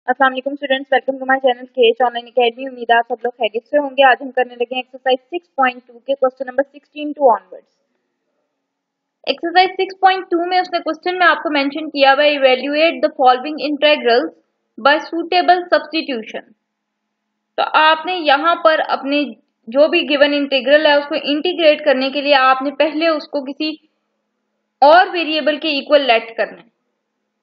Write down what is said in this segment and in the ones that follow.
अस्सलाम वालेकुम students, welcome to my channel KH online academy. उम्मीद है आप सब लोग खैरियत से होंगे। आज हम करने लगे एक्सरसाइज 6.2 के question number 16 to onwards. Exercise 6.2 में उसने क्वेश्चन में आपको मेंशन किया हुआ evaluate the following integrals by suitable substitution. तो आपने यहाँ पर अपने जो भी गिवन इंटीग्रल है उसको इंटीग्रेट करने के लिए आपने पहले उसको किसी और वेरिएबल के इक्वल लेट करना है।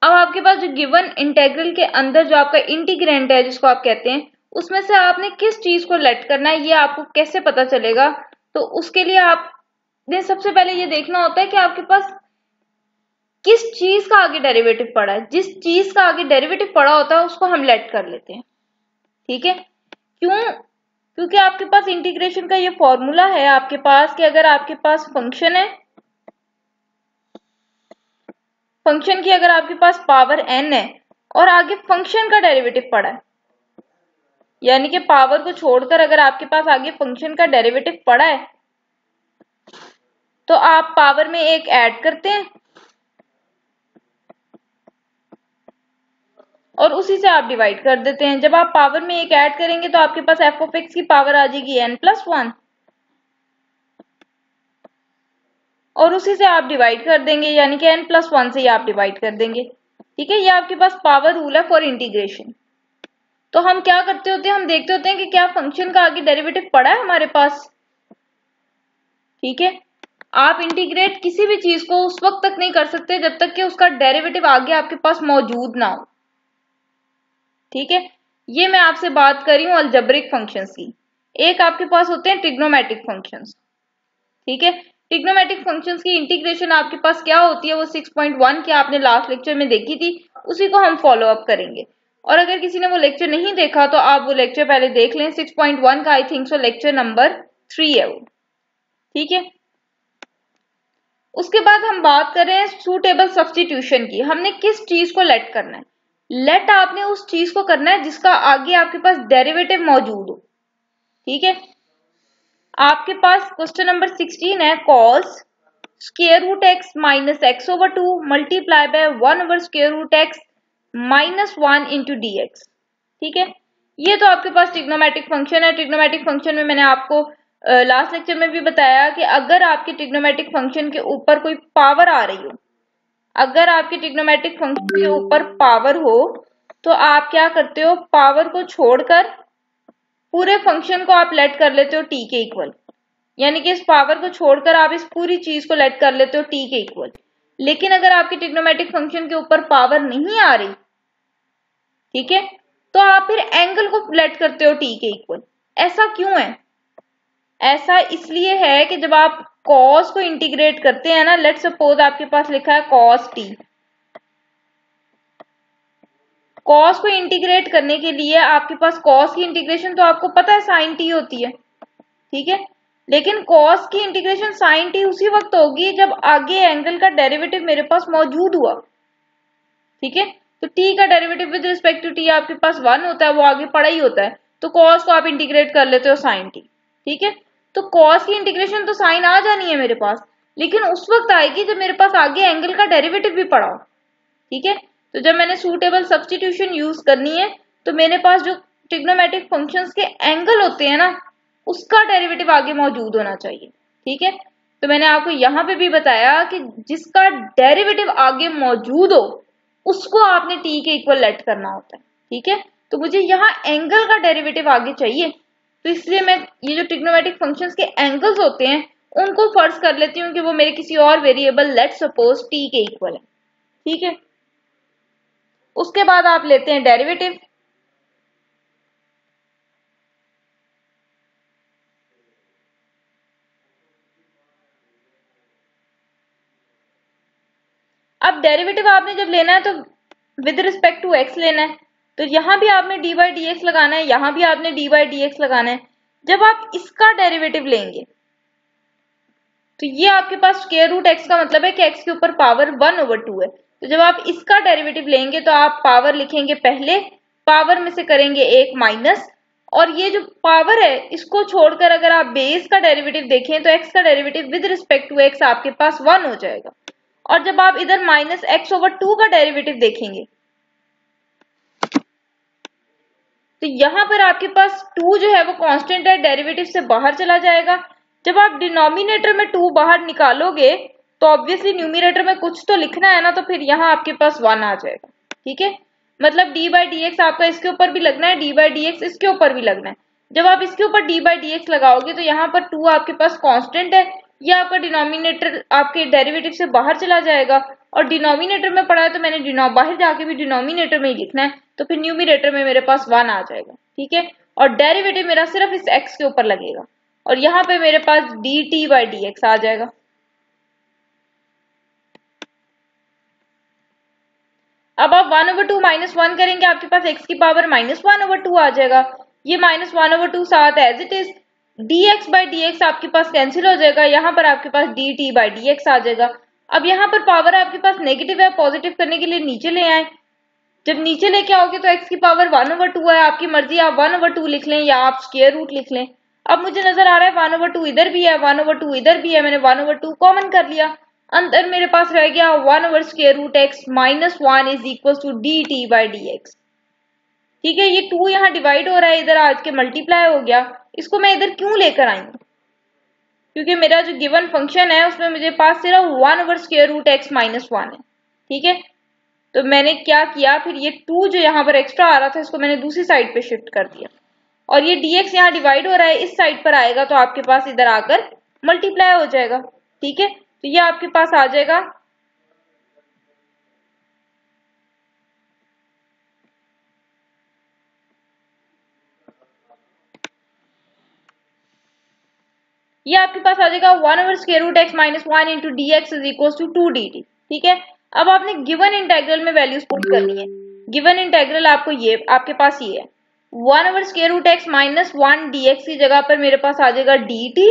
अब आपके पास जो गिवन इंटीग्रल के अंदर जो आपका इंटीग्रेंट है जिसको आप कहते हैं उसमें से आपने किस चीज को लेट करना है, ये आपको कैसे पता चलेगा। तो उसके लिए आपने सबसे पहले ये देखना होता है कि आपके पास किस चीज का आगे डेरिवेटिव पड़ा है। जिस चीज का आगे डेरिवेटिव पड़ा होता है उसको हम लेट कर लेते हैं। ठीक है, क्योंकि आपके पास इंटीग्रेशन का ये फॉर्मूला है आपके पास कि अगर आपके पास फंक्शन है, फंक्शन की अगर आपके पास पावर n है और आगे फंक्शन का डेरिवेटिव पड़ा है, यानी कि पावर को छोड़कर अगर आपके पास आगे फंक्शन का डेरिवेटिव पड़ा है तो आप पावर में एक ऐड करते हैं और उसी से आप डिवाइड कर देते हैं। जब आप पावर में एक ऐड करेंगे तो आपके पास एफ ऑफ एक्स की पावर आ जाएगी n+1 और उसी से आप डिवाइड कर देंगे, यानी कि n+1 से ही आप डिवाइड कर देंगे। ठीक है, ये आपके पास पावर रूल है फॉर इंटीग्रेशन। तो हम क्या करते होते हैं, हम देखते होते हैं कि क्या फंक्शन का आगे डेरिवेटिव पड़ा है हमारे पास। ठीक है, आप इंटीग्रेट किसी भी चीज को उस वक्त तक नहीं कर सकते जब तक कि उसका डेरिवेटिव आगे आपके पास मौजूद ना हो। ठीक है, ये मैं आपसे बात कर रही हूँ अलजेब्रिक फंक्शंस की। एक आपके पास होते हैं ट्रिग्नोमेट्रिक फंक्शंस। ठीक है, ट्रिग्नोमेट्रिक फंक्शंस की इंटीग्रेशन आपके पास क्या होती है वो 6.1 की आपने लास्ट लेक्चर में देखी थी, उसी को हम फॉलो अप करेंगे। और अगर किसी ने वो लेक्चर नहीं देखा तो आप वो लेक्चर पहले देख लें। 6.1 का I think so lecture number 3 है वो। ठीक है, उसके बाद हम बात कर रहे हैं सूटेबल सब्स्टिट्यूशन की। हमने किस चीज को लेट करना है। लेट आपने उस चीज को करना है जिसका आगे आपके पास डेरिवेटिव मौजूद हो। ठीक है, आपके पास क्वेश्चन नंबर 16 है cos square root x minus x over 2 multiply by 1 over square root x minus 1 into d x. ठीक है, ये तो आपके पास ट्रिग्नोमेट्रिक फंक्शन है। ट्रिग्नोमेट्रिक फंक्शन में मैंने आपको लास्ट लेक्चर में भी बताया कि अगर आपके ट्रिग्नोमेट्रिक फंक्शन के ऊपर कोई पावर आ रही हो, अगर आपके ट्रिग्नोमेट्रिक फंक्शन के ऊपर पावर हो तो आप क्या करते हो, पावर को छोड़कर पूरे फंक्शन को आप लेट कर लेते हो t के इक्वल, यानी कि इस पावर को छोड़कर आप इस पूरी चीज को लेट कर लेते हो t के इक्वल। लेकिन अगर आपके ट्रिग्नोमेट्रिक फंक्शन के ऊपर पावर नहीं आ रही, ठीक है, तो आप फिर एंगल को लेट करते हो t के इक्वल। ऐसा क्यों है? ऐसा इसलिए है कि जब आप cos को इंटीग्रेट करते हैं ना, लेट सपोज आपके पास लिखा है cos t। cos को इंटीग्रेट करने के लिए आपके पास cos की इंटीग्रेशन तो आपको पता है sin t होती है। ठीक है, लेकिन cos की इंटीग्रेशन sin t उसी वक्त होगी जब आगे एंगल का डेरिवेटिव मेरे पास मौजूद हुआ। ठीक है, तो t का derivative with respect to t आपके पास 1 होता है, वो आगे पड़ा ही होता है। तो cos को आप इंटीग्रेट कर लेते हो sin t। ठीक है, तो cos की इंटीग्रेशन तो sin आ जानी है मेरे पास, लेकिन उस वक्त आएगी जब मेरे पास आगे एंगल का डेरिवेटिव भी पड़ा हो। ठीक है, तो जब मैंने सूटेबल सब्स्टिट्यूशन यूज करनी है तो मेरे पास जो ट्रिग्नोमेट्रिक फंक्शंस के एंगल होते हैं ना, उसका डेरिवेटिव आगे मौजूद होना चाहिए। ठीक है, तो मैंने आपको यहाँ पे भी बताया कि जिसका डेरिवेटिव आगे मौजूद हो उसको आपने t के इक्वल लेट करना होता है। ठीक है, तो मुझे यहाँ एंगल का डेरिवेटिव आगे चाहिए, तो इसलिए मैं ये जो ट्रिग्नोमेट्रिक फंक्शंस के एंगल्स होते हैं उनको फर्ज कर लेती हूँ कि वो मेरे किसी और वेरिएबल लेट सपोज t के इक्वल है। ठीक है, उसके बाद आप लेते हैं डेरिवेटिव। अब डेरिवेटिव आपने जब लेना है तो विद रिस्पेक्ट टू एक्स लेना है, तो यहां भी आपने डी बाई डी एक्स लगाना है, यहां भी आपने डी बाई डी एक्स लगाना है। जब आप इसका डेरिवेटिव लेंगे तो ये आपके पास स्क्वायर रूट एक्स का मतलब है कि एक्स के ऊपर पावर 1/2 है। तो जब आप इसका डेरिवेटिव लेंगे तो आप पावर लिखेंगे पहले, पावर में से करेंगे एक माइनस, और ये जो पावर है इसको छोड़कर अगर आप बेस का डेरिवेटिव देखें तो एक्स का derivative with respect to x आपके पास 1 हो जाएगा। और जब आप इधर -x/2 का डेरिवेटिव देखेंगे तो यहाँ पर आपके पास 2 जो है वो कांस्टेंट है, डेरिवेटिव से बाहर चला जाएगा। जब आप डिनोमिनेटर में 2 बाहर निकालोगे तो ऑब्वियसली न्यूमरेटर में कुछ तो लिखना है ना, तो फिर यहाँ आपके पास 1 आ जाएगा। ठीक है, मतलब डी बाई डी एक्स आपका इसके ऊपर भी लगना है, डी बाई डी एक्स इसके ऊपर भी लगना है। जब आप इसके ऊपर डी बाई डी एक्स लगाओगे तो यहाँ पर 2 आपके पास कांस्टेंट है, ये आपका डिनोमिनेटर आपके डेरिवेटिव से बाहर चला जाएगा। और डिनोमिनेटर में पढ़ा है तो मैंने बाहर जाके भी डिनोमिनेटर में ही लिखना है, तो फिर न्यूमरेटर में मेरे पास 1 आ जाएगा। ठीक है, और डेरिवेटिव मेरा सिर्फ इस एक्स के ऊपर लगेगा और यहाँ पे मेरे पास D T by D x आ जाएगा। अब आप 1/2 -1 करेंगे, आपके पास x की पावर -1/2 आ जाएगा। ये -1/2 साथ as it is, dx by D x आपके पास कैंसिल हो जाएगा, यहाँ पर आपके पास dt बाई डी एक्स आ जाएगा। अब यहाँ पर पावर आपके पास नेगेटिव है, पॉजिटिव करने के लिए नीचे ले आए। जब नीचे लेके आओगे तो x की पावर 1/2 है, आपकी मर्जी आप 1/2 लिख लें या आप स्क्वायर रूट लिख लें। अब मुझे नजर आ रहा है 1/2 इधर भी है, 1/2 इधर भी है, मैंने 1/2 कॉमन कर लिया। अंदर मेरे पास रह गया 1/√x -1 is equal to dt by D x. ठीक है, ये 2 यहाँ डिवाइड हो रहा है, इधर आज के मल्टीप्लाई हो गया। इसको मैं इधर क्यों लेकर आई हूँ, क्योंकि मेरा जो गिवन फंक्शन है उसमें मुझे पास सिर्फ 1/√x -1 है। ठीक है, तो मैंने क्या किया, फिर ये 2 जो यहाँ पर एक्स्ट्रा आ रहा था इसको मैंने दूसरी साइड पे शिफ्ट कर दिया और ये dx यहाँ डिवाइड हो रहा है, इस साइड पर आएगा तो आपके पास इधर आकर मल्टीप्लाई हो जाएगा। ठीक है, तो ये आपके पास आ जाएगा ये आपके पास आ जाएगा 1/√x -1 into d x is equal to 2dt। ठीक है, अब आपने गिवन इंटेग्रल में वैल्यूज पुट करनी है। गिवन इंटेग्रल आपको ये आपके पास ये है 1/√x -1 dx की जगह पर मेरे पास आ जाएगा dt।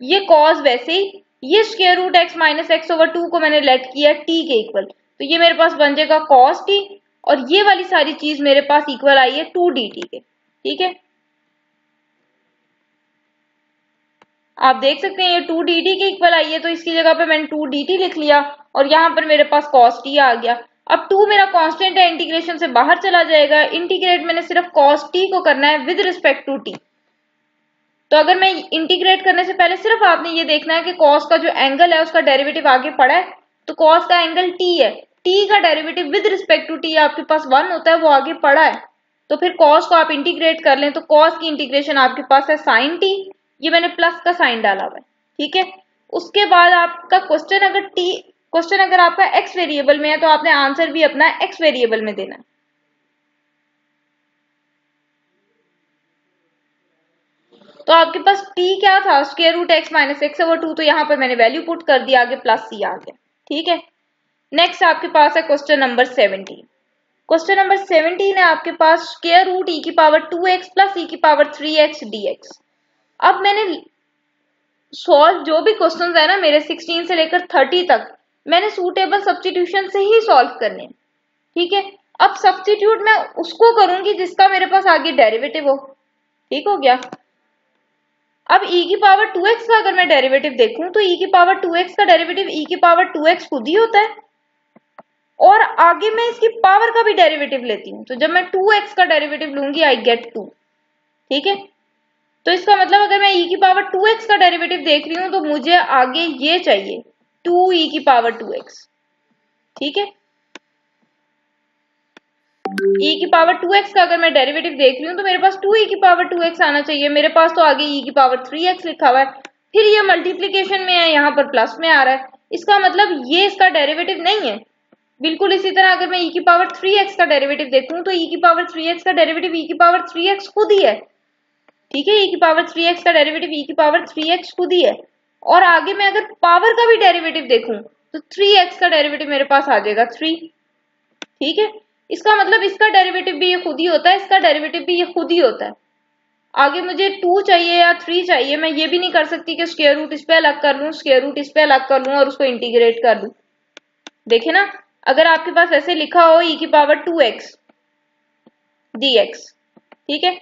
ये कॉस वैसे ही, ये √x -x/2 को मैंने लेट किया t के इक्वल, तो ये मेरे पास बन जाएगा cos t और ये वाली सारी चीज मेरे पास इक्वल आई है 2dt के। ठीक है, आप देख सकते हैं ये 2dt के इक्वल आई है, तो इसकी जगह पे मैंने 2dt लिख लिया और यहाँ पर मेरे पास cos t आ गया। अब 2 मेरा कांस्टेंट है, इंटीग्रेशन से बाहर चला जाएगा। इंटीग्रेट मैंने सिर्फ cos t को करना है विद रिस्पेक्ट टू t। तो अगर मैं इंटीग्रेट करने से पहले सिर्फ आपने ये देखना है कि cos का जो एंगल है उसका डेरिवेटिव आगे पड़ा है, तो cos का एंगल t है, t का derivative with respect to t आपके पास 1 होता है, वो आगे पड़ा है। तो फिर cos को आप इंटीग्रेट कर लें तो cos की इंटीग्रेशन आपके पास है sin t, ये मैंने प्लस का साइन डाला हुआ है। ठीक है, उसके बाद आपका क्वेश्चन अगर आपका x वेरिएबल में है तो आपने आंसर भी अपना x वेरिएबल में देना है। तो आपके पास t क्या था, √x -x/2, तो यहाँ पर मैंने वैल्यू पुट कर दिया, आगे प्लस c आ गया। ठीक है, नेक्स्ट आपके पास है क्वेश्चन नंबर 17। क्वेश्चन नंबर 17 है आपके पास √e⁻2x + e⁻3x dx। अब मैंने सॉल्व जो भी क्वेश्चंस है ना मेरे 16 से लेकर 30 तक, मैंने सूटेबल सब्स्टिट्यूशन से ही सॉल्व करने हैं। ठीक है, अब सब्स्टिट्यूट मैं उसको करूंगी जिसका मेरे पास आगे डेरिवेटिव हो। ठीक हो गया। अब e⁻2x का अगर मैं डेरिवेटिव देखूं तो e⁻2x का डेरिवेटिव e⁻2x खुद ही होता है और आगे मैं इसकी पावर का भी डेरिवेटिव लेती हूँ, तो जब मैं 2x का डेरिवेटिव लूंगी आई गेट 2। ठीक है, तो इसका मतलब अगर मैं e⁻2x का डेरिवेटिव देख रही हूं तो मुझे आगे ये चाहिए 2e⁻2x। ठीक है, e⁻2x का अगर मैं डेरिवेटिव देख रही हूँ तो मेरे पास 2e⁻2x आना चाहिए। मेरे पास तो आगे e⁻3x लिखा हुआ है, फिर ये मल्टीप्लीकेशन में है, यहाँ पर प्लस में आ रहा है, इसका मतलब ये इसका डेरिवेटिव नहीं है। बिल्कुल इसी तरह अगर मैं e⁻3x का डेरिवेटिव देखूं तो e⁻3x का डेरिवेटिव e⁻3x खुद ही है। ठीक है, e⁻3x का डेरिवेटिव e⁻3x खुद ही है और आगे मैं अगर पावर का भी डेरिवेटिव देखूं तो 3x का डेरिवेटिव मेरे पास आ जाएगा 3। ठीक है, इसका मतलब इसका डेरिवेटिव भी ये खुद ही होता है, इसका डेरिवेटिव भी ये खुद ही होता है। आगे मुझे 2 चाहिए या 3 चाहिए, मैं ये भी नहीं कर सकती कि स्क्वायर रूट इस पे अलग कर लूं, स्क्वायर रूट इस पे अलग कर लूं और उसको इंटीग्रेट कर दूं। देखे ना, अगर आपके पास ऐसे लिखा हो e⁻2x dx, ठीक है,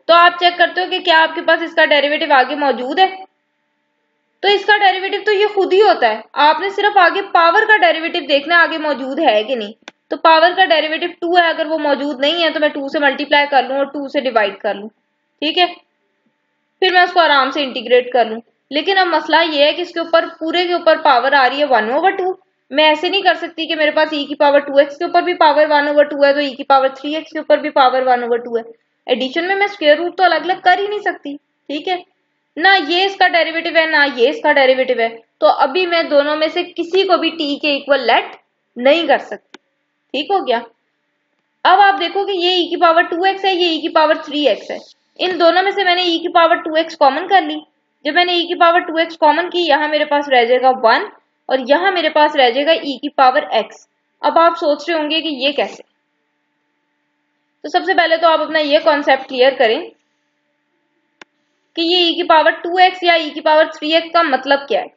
तो आप चेक करते हो कि क्या आपके पास इसका डेरिवेटिव आगे मौजूद है, तो इसका डेरिवेटिव तो ये खुद ही होता है। आपने सिर्फ आगे पावर का डेरिवेटिव देखना आगे मौजूद है कि नहीं। तो पावर का डेरिवेटिव 2 है, अगर वो मौजूद नहीं है तो मैं 2 से मल्टीप्लाई कर लूं और 2 से डिवाइड कर लूं, ठीक है, फिर मैं उसको आराम से इंटीग्रेट कर लूं। लेकिन अब मसला ये है कि इसके ऊपर पूरे के ऊपर पावर आ रही है 1/2। मैं ऐसे नहीं कर सकती कि मेरे पास e की पावर 2x के ऊपर भी पावर 1/2 है तो e की पावर 3x के ऊपर भी पावर 1/2 है। एडिशन में मैं स्क्वायर रूट तो अलग अलग कर ही नहीं सकती, ठीक है, ना ये इसका डेरिवेटिव है ना ये इसका डेरिवेटिव है, तो अभी मैं दोनों में से किसी को भी t के इक्वल लेट नहीं कर सकती। ठीक हो गया। अब आप देखो कि ये e की पावर 2x है, ये e की पावर 3x है, इन दोनों में से मैंने e की पावर 2x कॉमन कर ली। जब मैंने e की पावर 2x कॉमन की, यहां मेरे पास रह जाएगा 1 और यहां मेरे पास रह जाएगा e की पावर x। अब आप सोच रहे होंगे कि ये कैसे, तो सबसे पहले तो आप अपना ये कॉन्सेप्ट क्लियर करें कि ये e की पावर 2x या e की पावर 3x का मतलब क्या है।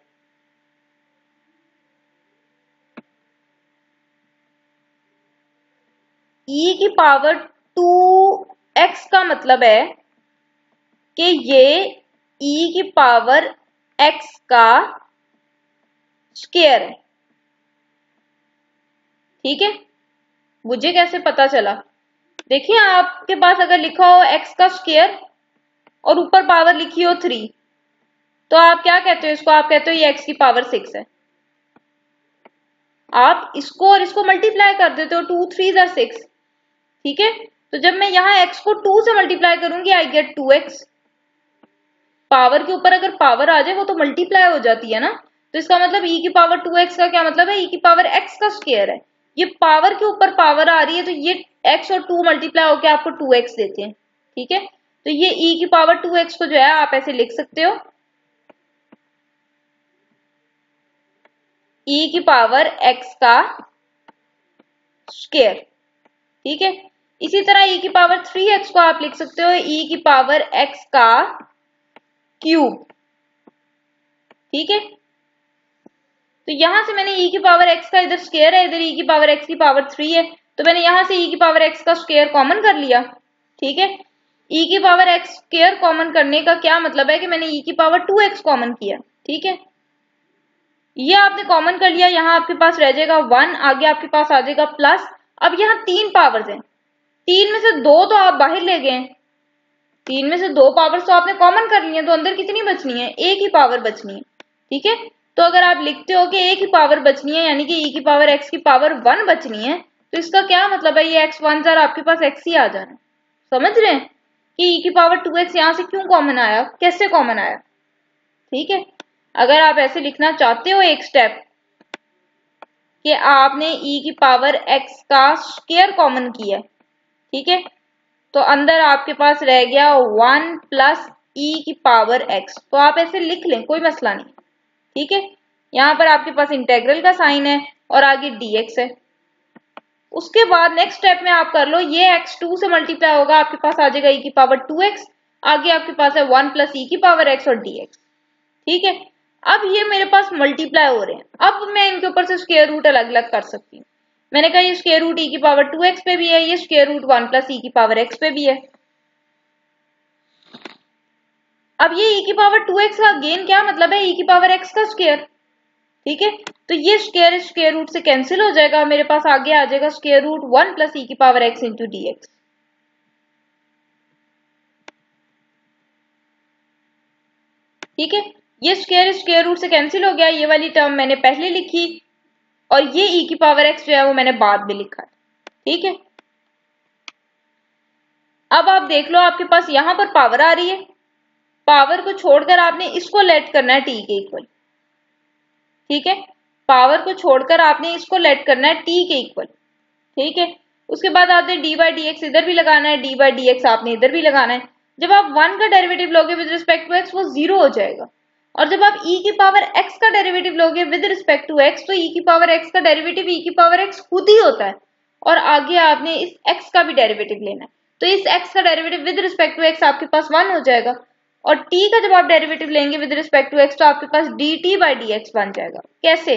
e की पावर 2x का मतलब है कि ये e की पावर x का स्क्वायर है, ठीक है। मुझे कैसे पता चला, देखिए आपके पास अगर लिखा हो x का स्क्वायर और ऊपर पावर लिखी हो 3, तो आप क्या कहते हो इसको, आप कहते हो ये x की पावर 6 है। आप इसको और इसको मल्टीप्लाई कर देते हो, 2 3 6, ठीक है। तो जब मैं यहाँ x को 2 से मल्टीप्लाई करूंगी आई गेट 2x। पावर के ऊपर अगर पावर आ जाए वो तो मल्टीप्लाई हो जाती है ना, तो इसका मतलब e की पावर 2x का क्या मतलब है, e की पावर x का स्क्वायर है। ये पावर के ऊपर पावर आ रही है तो ये x और 2 मल्टीप्लाई होकर आपको 2x देते हैं, ठीक है। तो ये e की पावर 2x को जो है आप ऐसे लिख सकते हो, e की पावर x का स्क्वायर, ठीक है। इसी तरह e की पावर 3x को आप लिख सकते हो e की पावर x का क्यूब, ठीक है। तो यहां से मैंने e की पावर x का, इधर स्क्वायर है, इधर e की पावर x की पावर 3 है, तो मैंने यहां से e की पावर x का स्क्वायर कॉमन कर लिया, ठीक है। e की पावर x स्क्वायर कॉमन करने का क्या मतलब है कि मैंने e की पावर 2x कॉमन किया, ठीक है। ये आपने कॉमन कर लिया, यहाँ आपके पास रह जाएगा 1, आगे आपके पास आ जाएगा प्लस। अब यहाँ 3 पावर्स हैं, 3 में से 2 तो आप बाहर ले गए, 3 में से 2 पावर्स तो आपने कॉमन कर ली है, तो अंदर कितनी बचनी है, एक ही पावर बचनी है, ठीक है। तो अगर आप लिखते हो कि एक ही पावर बचनी है यानी कि e की पावर x की पावर 1 बचनी है, तो इसका क्या मतलब है, ये x 1 जार आपके पास x ही आ जाना। समझ रहे हैं कि e की पावर 2x यहाँ से क्यों कॉमन आया, कैसे कॉमन आया, ठीक है। अगर आप ऐसे लिखना चाहते हो एक स्टेप कि आपने e की पावर x का स्क्वायर कॉमन किया, ठीक है, तो अंदर आपके पास रह गया 1 प्लस e की पावर x, तो आप ऐसे लिख लें, कोई मसला नहीं, ठीक है। यहाँ पर आपके पास इंटेग्रल का साइन है और आगे dx है। उसके बाद नेक्स्ट स्टेप में आप कर लो, ये x 2 से मल्टीप्लाई होगा, आपके पास आ जाएगा e की पावर 2x, आगे आपके पास है 1 प्लस e की पावर x और dx, ठीक है। अब ये मेरे पास मल्टीप्लाई हो रहे हैं, अब मैं इनके ऊपर से स्क्वायर रूट अलग अलग कर सकती हूँ। मैंने कहा ये स्क्वायर रूट e की पावर 2x पे भी है, ये स्क्वायर रूट 1 प्लस e की पावर x पे भी है। अब ये e की पावर 2x का गेन क्या मतलब है, e की पावर x का स्क्वायर, ठीक है। तो ये स्क्वायर रूट से कैंसिल हो जाएगा, मेरे पास आगे आ जाएगा स्क्वायर रूट 1 प्लस e की पावर x इंटू dx, ठीक है। ये स्क्वायर रूट से कैंसिल हो गया, ये वाली टर्म मैंने पहले लिखी और ये e की पावर x जो है वो मैंने बाद में लिखा है, ठीक है। अब आप देख लो आपके पास यहां पर पावर आ रही है, पावर को छोड़कर आपने इसको लेट करना है t के इक्वल, ठीक है। पावर को छोड़कर आपने इसको लेट करना है t के इक्वल, ठीक है। उसके बाद आपने डी बाई डी एक्स इधर भी लगाना है, डी बाई डी एक्स आपने इधर भी लगाना है। जब आप 1 का डेरिवेटिव लोगे विद रिस्पेक्ट टू x वो 0 हो जाएगा, और जब आप e की पावर x का डेरिवेटिव लोगे विद रिस्पेक्ट टू x तो e की पावर x का डेरिवेटिव e की पावर x खुद ही होता है, और आगे आपने इस x का भी डेरिवेटिव लेना है, तो इस x का derivative with respect to x आपके पास 1 हो जाएगा, और t का जब आप डेरिवेटिव लेंगे विद रिस्पेक्ट टू x तो आपके पास dt बाई डी एक्स बन जाएगा। कैसे,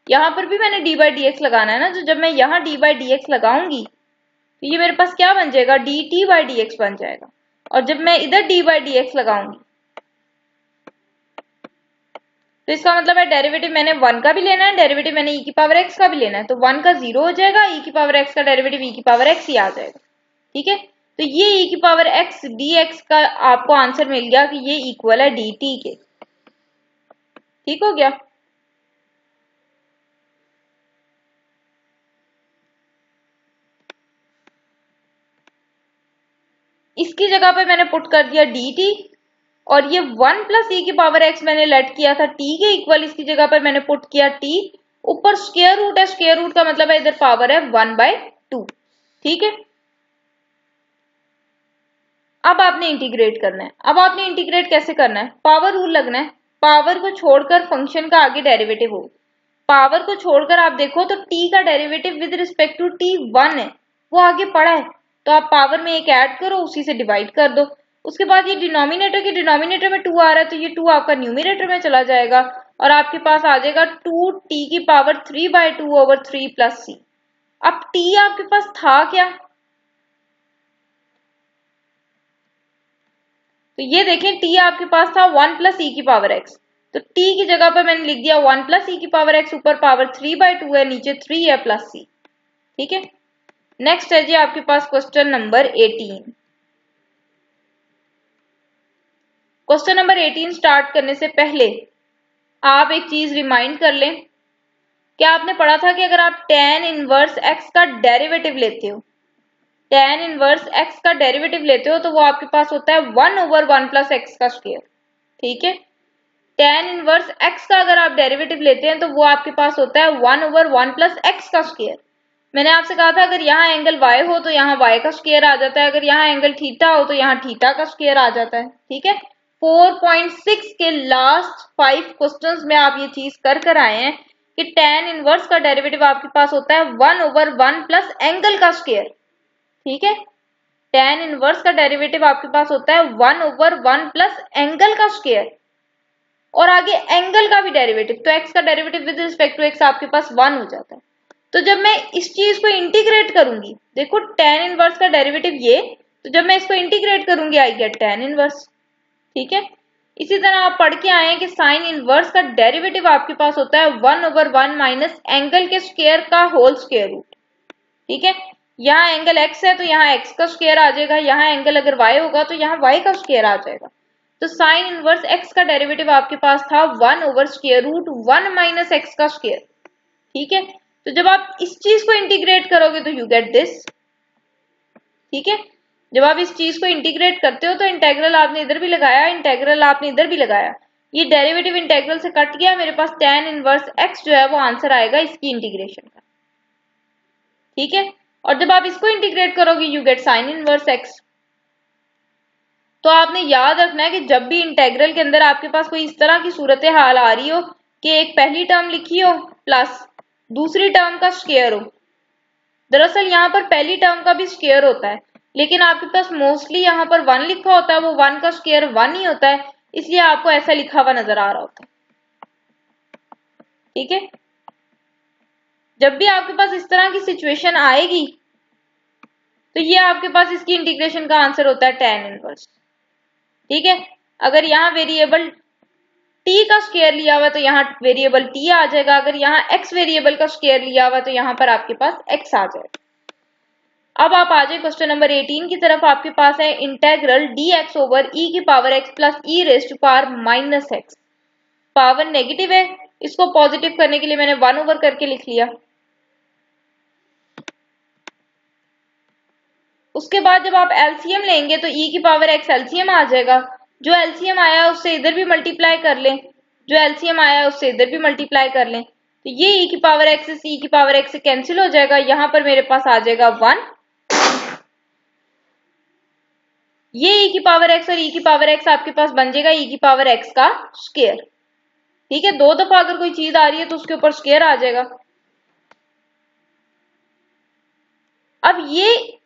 यहाँ पर भी मैंने d बाई डी एक्स लगाना है ना, तो जब मैं यहाँ d बाई डी एक्स लगाऊंगी तो ये मेरे पास क्या बन जाएगा, dt बाई डी एक्स बन जाएगा, और जब मैं इधर d बाई डी एक्स लगाऊंगी तो इसका मतलब है डेरिवेटिव मैंने 1 का भी लेना है, डेरिवेटिव मैंने e की पावर x का भी लेना है, तो 1 का 0 हो जाएगा, e की पावर x का डेरिवेटिव e की पावर x ही आ जाएगा। ठीक है, तो ये e की पावर x dx का आपको आंसर मिल गया कि ये इक्वल है dt के। ठीक हो गया। इसकी जगह पे मैंने पुट कर दिया dt, और ये 1 प्लस e की पावर x मैंने लेट किया था t के इक्वल, इसकी जगह पर मैंने पुट किया t, ऊपर स्क्वायर रूट है, स्क्वायर रूट का मतलब है इधर पावर है 1/2। ठीक है, अब आपने इंटीग्रेट करना है। अब आपने इंटीग्रेट कैसे करना है, पावर रूल लगना है, पावर को छोड़कर फंक्शन का आगे डेरिवेटिव हो। पावर को छोड़कर आप देखो तो t का derivative with respect to t 1 है, वो आगे पड़ा है, तो आप पावर में एक ऐड करो, उसी से डिवाइड कर दो। उसके बाद ये डिनोमिनेटर के डिनोमिनेटर में 2 आ रहा है, तो ये 2 आपका न्यूमिनेटर में चला जाएगा और आपके पास आ जाएगा 2t की पावर 3/2 ओवर 3 प्लस c। अब t आपके पास था क्या, तो ये देखें t आपके पास था 1 प्लस e की पावर x, तो t की जगह पर मैंने लिख दिया 1 प्लस e की पावर x, ऊपर पावर 3/2 है, नीचे 3 है प्लस c। ठीक है, नेक्स्ट है जी आपके पास question number 18। Question number 18 start करने से पहले आप एक चीज रिमाइंड कर लें, क्या आपने पढ़ा था कि अगर आप tan इनवर्स x का डेरिवेटिव लेते हो, tan इनवर्स x का डेरिवेटिव लेते हो, तो वो आपके पास होता है 1/1 प्लस x का स्क्वायर। ठीक है, tan इनवर्स x का अगर आप डेरिवेटिव लेते हैं तो वो आपके पास होता है 1/1 प्लस x का स्क्वायर। मैंने आपसे कहा था अगर यहाँ एंगल y हो तो यहाँ y का स्क्वायर आ जाता है, अगर यहाँ एंगल थीटा हो तो यहाँ थीटा का स्क्वायर आ जाता है। ठीक है, 4.6 के लास्ट 5 क्वेश्चंस में आप ये चीज कर आए हैं कि tan इनवर्स का डेरिवेटिव आपके पास होता है 1/1 प्लस एंगल का स्क्वायर। ठीक है, tan इनवर्स का डेरिवेटिव आपके पास होता है 1/1 प्लस एंगल का स्क्वायर, और आगे एंगल का भी डेरिवेटिव, तो x का derivative with respect to x आपके पास 1 हो जाता है। तो जब मैं इस चीज को इंटीग्रेट करूंगी, देखो tan इनवर्स का डेरिवेटिव ये, तो जब मैं इसको इंटीग्रेट करूंगी आई गेट tan इनवर्स। ठीक है, इसी तरह आप पढ़ के आए हैं कि साइन इनवर्स का डेरिवेटिव आपके पास होता है 1/1 माइनस एंगल के स्क्वायर का होल स्क्वायर रूट। ठीक है, यहाँ एंगल x है तो यहाँ x का स्क्वायर आ जाएगा, यहाँ एंगल अगर y होगा तो यहाँ y का स्क्वायर आ जाएगा। तो साइन इनवर्स x का डेरिवेटिव आपके पास था 1/√1 माइनस x का स्क्वायर। ठीक है, तो जब आप इस चीज को इंटीग्रेट करोगे तो यू गेट दिस। ठीक है, जब आप इस चीज को इंटीग्रेट करते हो तो इंटेग्रल आपने इधर भी लगाया, इंटेग्रल आपने इधर भी लगाया, ये डेरिवेटिव इंटेग्रल से कट गया, मेरे पास tan इनवर्स x जो है वो आंसर आएगा इसकी इंटीग्रेशन का। ठीक है, और जब आप इसको इंटीग्रेट करोगे you get sine inverse x। तो आपने याद रखना है कि जब भी इंटेग्रल के अंदर आपके पास कोई इस तरह की सूरत हाल आ रही हो कि एक पहली टर्म लिखी हो प्लस दूसरी टर्म का स्क्वायर हो, दरअसल यहाँ पर पहली टर्म का भी स्क्वायर होता है, लेकिन आपके पास मोस्टली यहाँ पर 1 लिखा होता है, वो 1 का स्क्वायर 1 ही होता है, इसलिए आपको ऐसा लिखा हुआ नजर आ रहा होता है। ठीक है, जब भी आपके पास इस तरह की सिचुएशन आएगी तो ये आपके पास इसकी इंटीग्रेशन का आंसर होता है tan इनवर्स। ठीक है, अगर यहाँ वेरिएबल t का स्क्वायर लिया हुआ तो यहाँ वेरिएबल t आ जाएगा, अगर यहाँ x वेरिएबल का स्क्वायर लिया हुआ तो यहाँ पर आपके पास x आ जाएगा। अब आप आ जाए क्वेश्चन नंबर 18 की तरफ। आपके पास है इंटेग्रल dx ओवर e की power x plus e raise to power minus x। Power negative है, इसको पॉजिटिव करने के लिए मैंने 1 ओवर करके लिख लिया। उसके बाद जब आप एलसीएम लेंगे तो e की पावर x एलसीएम आ जाएगा, जो एलसीएम आया उससे इधर भी मल्टीप्लाई कर लें, जो एलसीएम आया उससे इधर भी मल्टीप्लाई कर लें, तो ये e की पावर x से e की पावर x से कैंसिल हो जाएगा, यहाँ पर मेरे पास आ जाएगा 1। ये e की पावर x और e की पावर x आपके पास बन जाएगा e की पावर x का स्क्वायर। ठीक है, 2 दफा अगर कोई चीज आ रही है तो उसके ऊपर स्क्वायर आ जाएगा। अब ये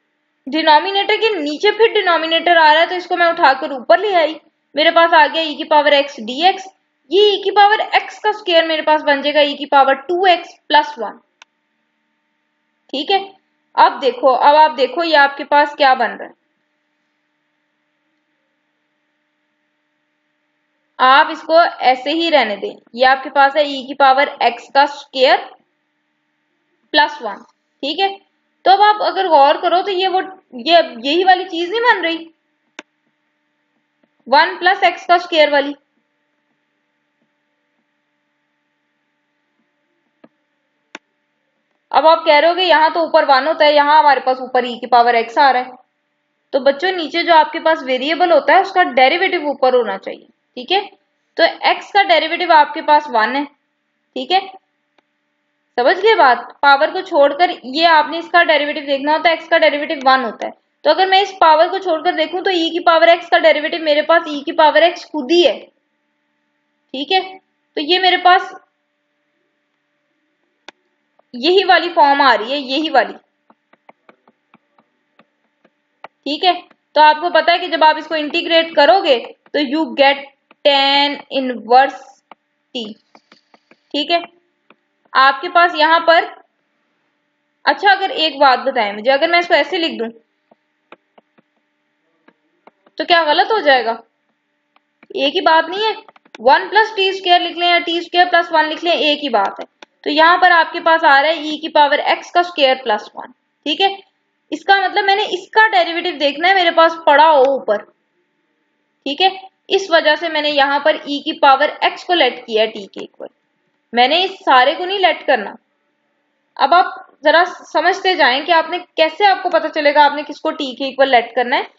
डिनोमिनेटर के नीचे फिर डिनोमिनेटर आ रहा है तो इसको मैं उठाकर ऊपर ले आई, मेरे पास आ गया e की पावर x dx, ये e की पावर x का स्क्वायर मेरे पास बन जाएगा e की पावर 2x प्लस 1। ठीक है, अब देखो, अब आप देखो ये आपके पास क्या बन रहा है। आप इसको ऐसे ही रहने दें। ये आपके पास है e की पावर x का स्क्वायर प्लस 1, ठीक है। तो अब आप अगर गौर करो तो ये यही वाली चीज नहीं बन रही, 1 प्लस एक्स का स्क्वायर वाली। अब आप कह रहे हो कि यहाँ तो ऊपर 1 होता है, यहाँ हमारे पास ऊपर e की पावर x आ रहा है। तो बच्चों नीचे जो आपके पास वेरिएबल होता है उसका डेरिवेटिव ऊपर होना चाहिए, ठीक है। तो x का डेरिवेटिव आपके पास 1 है, ठीक है। समझ गए बात? पावर को छोड़कर ये आपने इसका डेरिवेटिव देखना होता है, x का डेरिवेटिव 1 होता है। तो अगर मैं इस पावर को छोड़कर देखूं तो e की पावर x का डेरिवेटिव मेरे पास e की पावर x खुद ही है, ठीक है। तो ये मेरे पास यही वाली फॉर्म आ रही है, यही वाली, ठीक है। तो आपको पता है कि जब आप इसको इंटीग्रेट करोगे तो you get tan inverse t, ठीक है। आपके पास यहां पर, अच्छा अगर एक बात बताएं मुझे, अगर मैं इसको ऐसे लिख दूं तो क्या गलत हो जाएगा? एक ही बात नहीं है, 1 प्लस टी स्क्वायर लिख लें या टी स्क्वायर प्लस 1 लिख लें, एक ही बात है। तो यहां पर आपके पास आ रहा है e की पावर x का स्क्वायर प्लस 1, ठीक है। इसका मतलब मैंने इसका डेरिवेटिव देखना है, मेरे पास पड़ा हो ऊपर, ठीक है। इस वजह से मैंने यहां पर e की पावर x को लेट किया है t के इक्वल, मैंने इस सारे को नहीं लेट करना। अब आप जरा समझते जाएं कि आपने कैसे, आपको पता चलेगा आपने किसको t के इक्वल लेट करना है।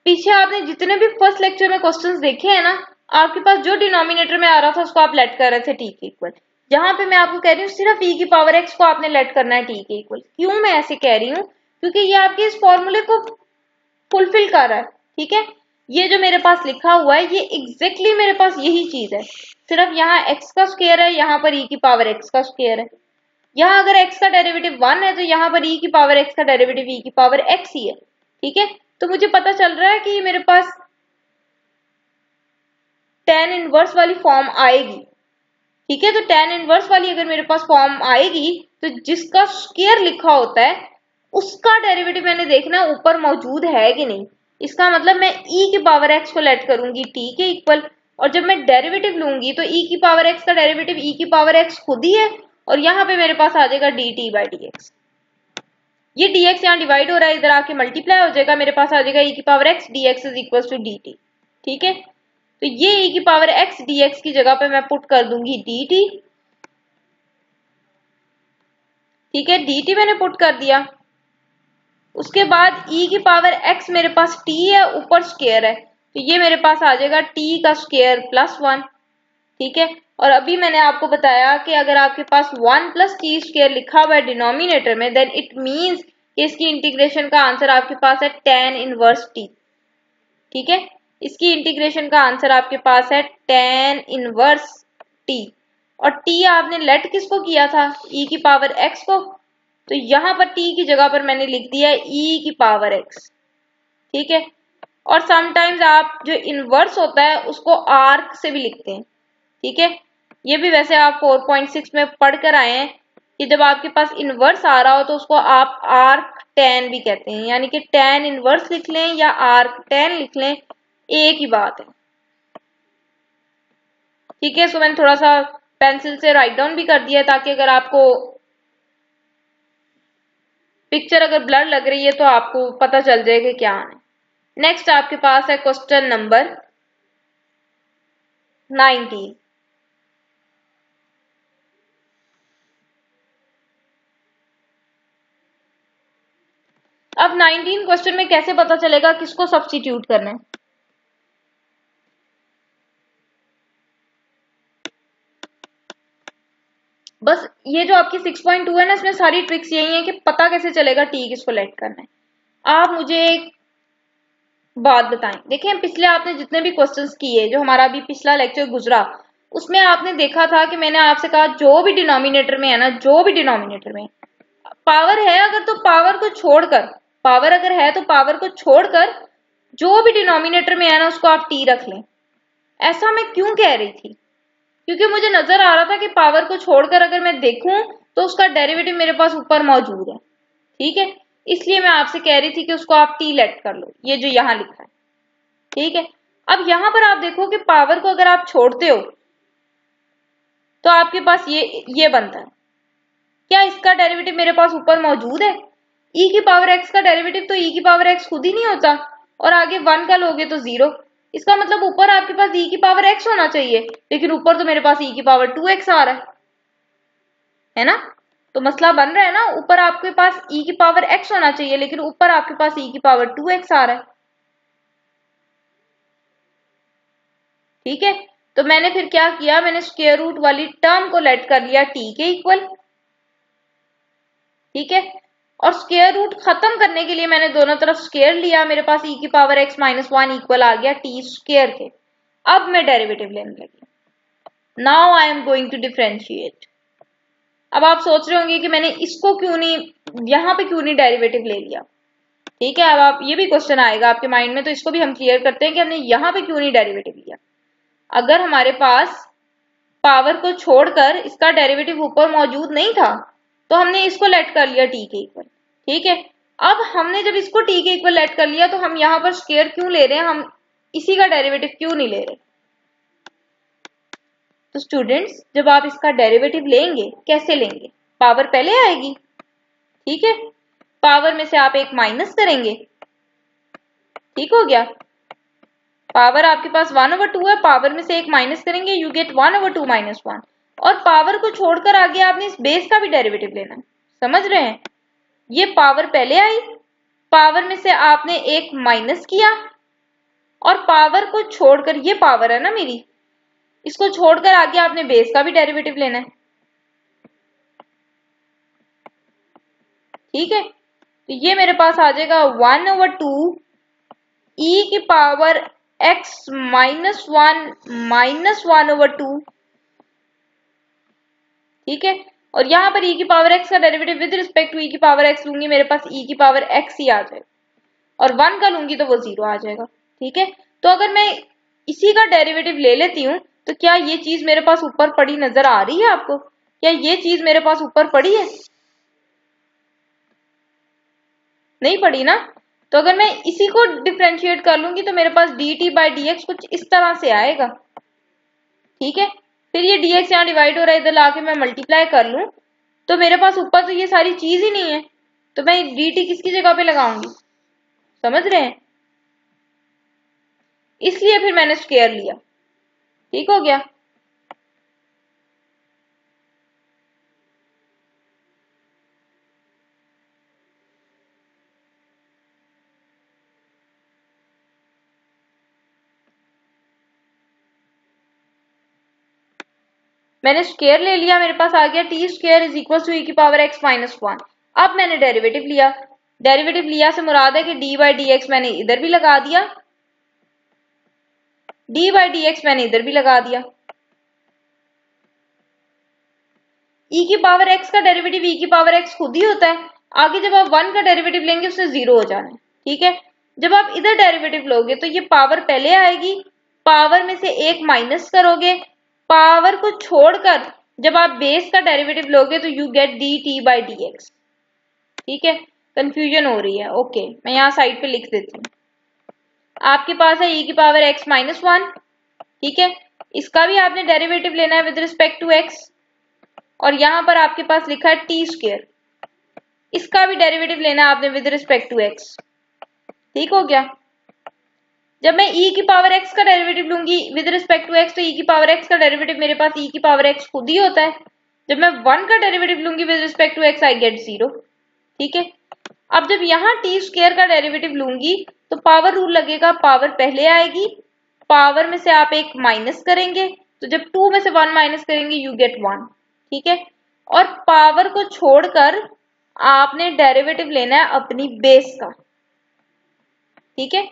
पीछे आपने जितने भी फर्स्ट लेक्चर में क्वेश्चंस देखे हैं ना, आपके पास जो डिनोमिनेटर में आ रहा था उसको आप लेट कर रहे थे t के इक्वल। जहां पे मैं आपको कह रही हूँ सिर्फ e की पावर x को आपने लेट करना है t के इक्वल। क्यों मैं ऐसे कह रही हूँ? क्योंकि ये आपके इस फॉर्मूले को फुलफिल कर रहा है, ठीक है। ये जो मेरे पास लिखा हुआ है ये एग्जैक्टली मेरे पास यही चीज है, सिर्फ यहाँ x का स्क्वायर है, यहाँ पर e की पावर x का स्क्वायर है। यहाँ अगर x का डेरिवेटिव 1 है तो यहाँ पर e की पावर x का डेरिवेटिव e की पावर x ही है, ठीक है। तो मुझे पता चल रहा है कि मेरे पास tan इनवर्स वाली फॉर्म आएगी, ठीक है। तो tan इनवर्स वाली अगर मेरे पास फॉर्म आएगी तो जिसका स्क्वायर लिखा होता है उसका डेरिवेटिव मैंने देखना है ऊपर मौजूद है कि नहीं। इसका मतलब मैं e की पावर x को लेट करूंगी t के इक्वल, और जब मैं डेरिवेटिव लूंगी तो e की पावर x का डेरिवेटिव e की पावर x खुद ही है, और यहाँ पे मेरे पास आ जाएगा dt बाई dx। ये dx यहाँ डिवाइड हो रहा है, इधर आके मल्टीप्लाई हो जाएगा, मेरे पास आ जाएगा e की power x dx is equal to dt, ठीक है। तो ये e की पावर x dx की जगह पे मैं पुट कर दूंगी dt, ठीक है। dt मैंने पुट कर दिया। उसके बाद e की पावर x मेरे पास t है, ऊपर स्क्वायर है, तो ये मेरे पास आ जाएगा t का स्क्वायर प्लस 1, ठीक है। और अभी मैंने आपको बताया कि अगर आपके पास 1 प्लस टी स्क्वायर लिखा हुआ है डिनोमिनेटर में, देन इट मीन्स कि इसकी इंटीग्रेशन का आंसर आपके पास है tan इनवर्स t, ठीक है। इसकी इंटीग्रेशन का आंसर आपके पास है tan इनवर्स t, और t आपने लेट किसको किया था? e की पावर x को, तो यहाँ पर t की जगह पर मैंने लिख दिया है e की पावर x, ठीक है। और समटाइम्स आप जो इनवर्स होता है उसको आर्क से भी लिखते हैं, ठीक है। ये भी वैसे आप 4.6 में पढ़ कर आए हैं कि जब आपके पास इनवर्स आ रहा हो तो उसको आप आर्क tan भी कहते हैं, यानी कि tan इनवर्स लिख लें या आर्क tan लिख लें, एक ही बात है, ठीक है। इसको मैंने थोड़ा सा पेंसिल से राइट डाउन भी कर दिया है ताकि अगर आपको पिक्चर अगर ब्लर लग रही है तो आपको पता चल जाए कि क्या है। नेक्स्ट आपके पास है क्वेश्चन नंबर 19। अब 19 क्वेश्चन में कैसे पता चलेगा किसको सब्स्टिट्यूट करना है? बस ये जो आपकी 6.2 है ना, इसमें सारी ट्रिक्स यही है कि पता कैसे चलेगा टी किसको लेट करना है। आप मुझे एक बात बताएं, देखें पिछले आपने जितने भी क्वेश्चंस किए, जो हमारा अभी पिछला लेक्चर गुजरा, उसमें आपने देखा था कि मैंने आपसे कहा जो भी डिनोमिनेटर में है ना, जो भी डिनोमिनेटर में पावर है अगर, तो पावर को छोड़कर, पावर अगर है तो पावर को छोड़कर जो भी डिनोमिनेटर में है ना उसको आप टी रख लें। ऐसा मैं क्यों कह रही थी? क्योंकि मुझे नजर आ रहा था कि पावर को छोड़कर अगर मैं देखूं तो उसका डेरिवेटिव मेरे पास ऊपर मौजूद है, ठीक है। इसलिए मैं आपसे कह रही थी कि उसको आप टी लेट कर लो, ये जो यहाँ लिखा है, ठीक है। अब यहां पर आप देखो कि पावर को अगर आप छोड़ते हो तो आपके पास ये बनता है। क्या इसका डेरिवेटिव मेरे पास ऊपर मौजूद है? e की पावर x का डेरिवेटिव तो e की पावर x खुद ही नहीं होता, और आगे 1 का लोगे तो 0। इसका मतलब ऊपर आपके पास e की पावर x होना चाहिए, लेकिन ऊपर तो मेरे पास e की पावर 2x आ रहा है ना? तो मसला बन रहा है ना, ऊपर आपके पास e की पावर x होना चाहिए, लेकिन ऊपर आपके पास e की पावर 2x आ रहा है। ठीक है, तो मैंने फिर क्या किया, मैंने स्क्वायर रूट वाली टर्म को लेट कर लिया t के इक्वल। ठीक है, और स्क्वायर रूट खत्म करने के लिए मैंने दोनों तरफ स्क्वायर लिया, मेरे पास e की पावर x माइनस 1 इक्वल आ गया t स्क्वायर के। अब मैं डेरिवेटिव लेने लगी। Now I am going to differentiate. अब आप सोच रहे होंगे कि मैंने इसको क्यों नहीं, यहां पे क्यों नहीं डेरिवेटिव ले लिया। ठीक है, अब आप ये भी क्वेश्चन आएगा आपके माइंड में, तो इसको भी हम क्लियर करते हैं कि हमने यहां पे क्यों नहीं डेरिवेटिव लिया। अगर हमारे पास पावर को छोड़कर इसका डेरिवेटिव ऊपर मौजूद नहीं था तो हमने इसको लेट कर लिया t के इक्वल। ठीक है, अब हमने जब इसको t के इक्वल लेट कर लिया तो हम यहां पर स्क्वायर क्यों ले रहे हैं, हम इसी का डेरिवेटिव क्यों नहीं ले रहे। तो स्टूडेंट्स, जब आप इसका डेरिवेटिव लेंगे, कैसे लेंगे, पावर पहले आएगी। ठीक है, पावर में से आप एक माइनस करेंगे। ठीक हो गया, पावर आपके पास 1/2 है, पावर में से एक माइनस करेंगे, यू गेट 1/2 माइनस 1। और पावर को छोड़कर आगे आपने इस बेस का भी डेरिवेटिव लेना है। समझ रहे हैं, ये पावर पहले आई, पावर में से आपने एक माइनस किया, और पावर को छोड़कर, ये पावर है ना मेरी, इसको छोड़कर आगे आपने बेस का भी डेरिवेटिव लेना है। ठीक है, तो ये मेरे पास आ जाएगा 1/2 e की पावर x माइनस 1 माइनस 1/2। ठीक है, और यहां पर e की पावर x का derivative with respect to e की पावर x लूंगी, मेरे पास e की पावर x ही आ जाएगा, और 1 का लूंगी तो वो 0 आ जाएगा। ठीक है, तो अगर मैं इसी का डेरिवेटिव ले लेती हूं तो क्या ये चीज मेरे पास ऊपर पड़ी नजर आ रही है आपको? क्या ये चीज मेरे पास ऊपर पड़ी है? नहीं पड़ी ना। तो अगर मैं इसी को डिफरेंशिएट कर लूंगी तो मेरे पास dt बाई dx कुछ इस तरह से आएगा। ठीक है, फिर ये dx यहाँ डिवाइड हो रहा है, इधर लाके मैं मल्टीप्लाई कर लूं तो मेरे पास ऊपर तो ये सारी चीज ही नहीं है, तो मैं dt किसकी जगह पे लगाऊंगी। समझ रहे हैं, इसलिए फिर मैंने स्क्वायर लिया। ठीक हो गया, मैंने स्क्वायर ले लिया, मेरे पास आ गया t square is equal to e की पावर x माइनस 1। अब मैंने डेरिवेटिव लिया, डेरिवेटिव लिया से मुराद है कि d बाई डी एक्स मैंने इधर भी लगा दिया, d बाई डी एक्स मैंने इधर भी लगा दिया। e की पावर x का डेरिवेटिव e की पावर x खुद ही होता है, आगे जब आप 1 का डेरिवेटिव लेंगे उससे 0 हो जाना है। ठीक है, जब आप इधर डेरिवेटिव लोगे तो ये पावर पहले आएगी, पावर में से एक माइनस करोगे, पावर को छोड़कर जब आप बेस का डेरिवेटिव लोगे तो you get D T by D x. ठीक है, कंफ्यूजन हो रही है, ओके मैं यहाँ साइड पे लिख देती हूँ। आपके पास है e की पावर x माइनस 1। ठीक है, इसका भी आपने डेरिवेटिव लेना है विद रिस्पेक्ट टू x, और यहाँ पर आपके पास लिखा है टी स्क्वायर, इसका भी डेरिवेटिव लेना है आपने विद रिस्पेक्ट टू x। ठीक हो गया, जब मैं e की पावर x का डेरिवेटिव लूंगी विद रिस्पेक्ट टू x तो e की पावर x का डेरिवेटिव मेरे पास e की पावर x खुद ही होता है। जब मैं 1 का डेरिवेटिव लूंगी with respect to x I get 0। ठीक है, अब जब यहाँ टी स्क्वायर का डेरिवेटिव लूंगी तो पावर रूल लगेगा, पावर पहले आएगी, पावर में से आप एक माइनस करेंगे, तो जब 2 में से 1 माइनस करेंगे यू गेट 1। ठीक है, और पावर को छोड़कर आपने डेरिवेटिव लेना है अपनी बेस का। ठीक है,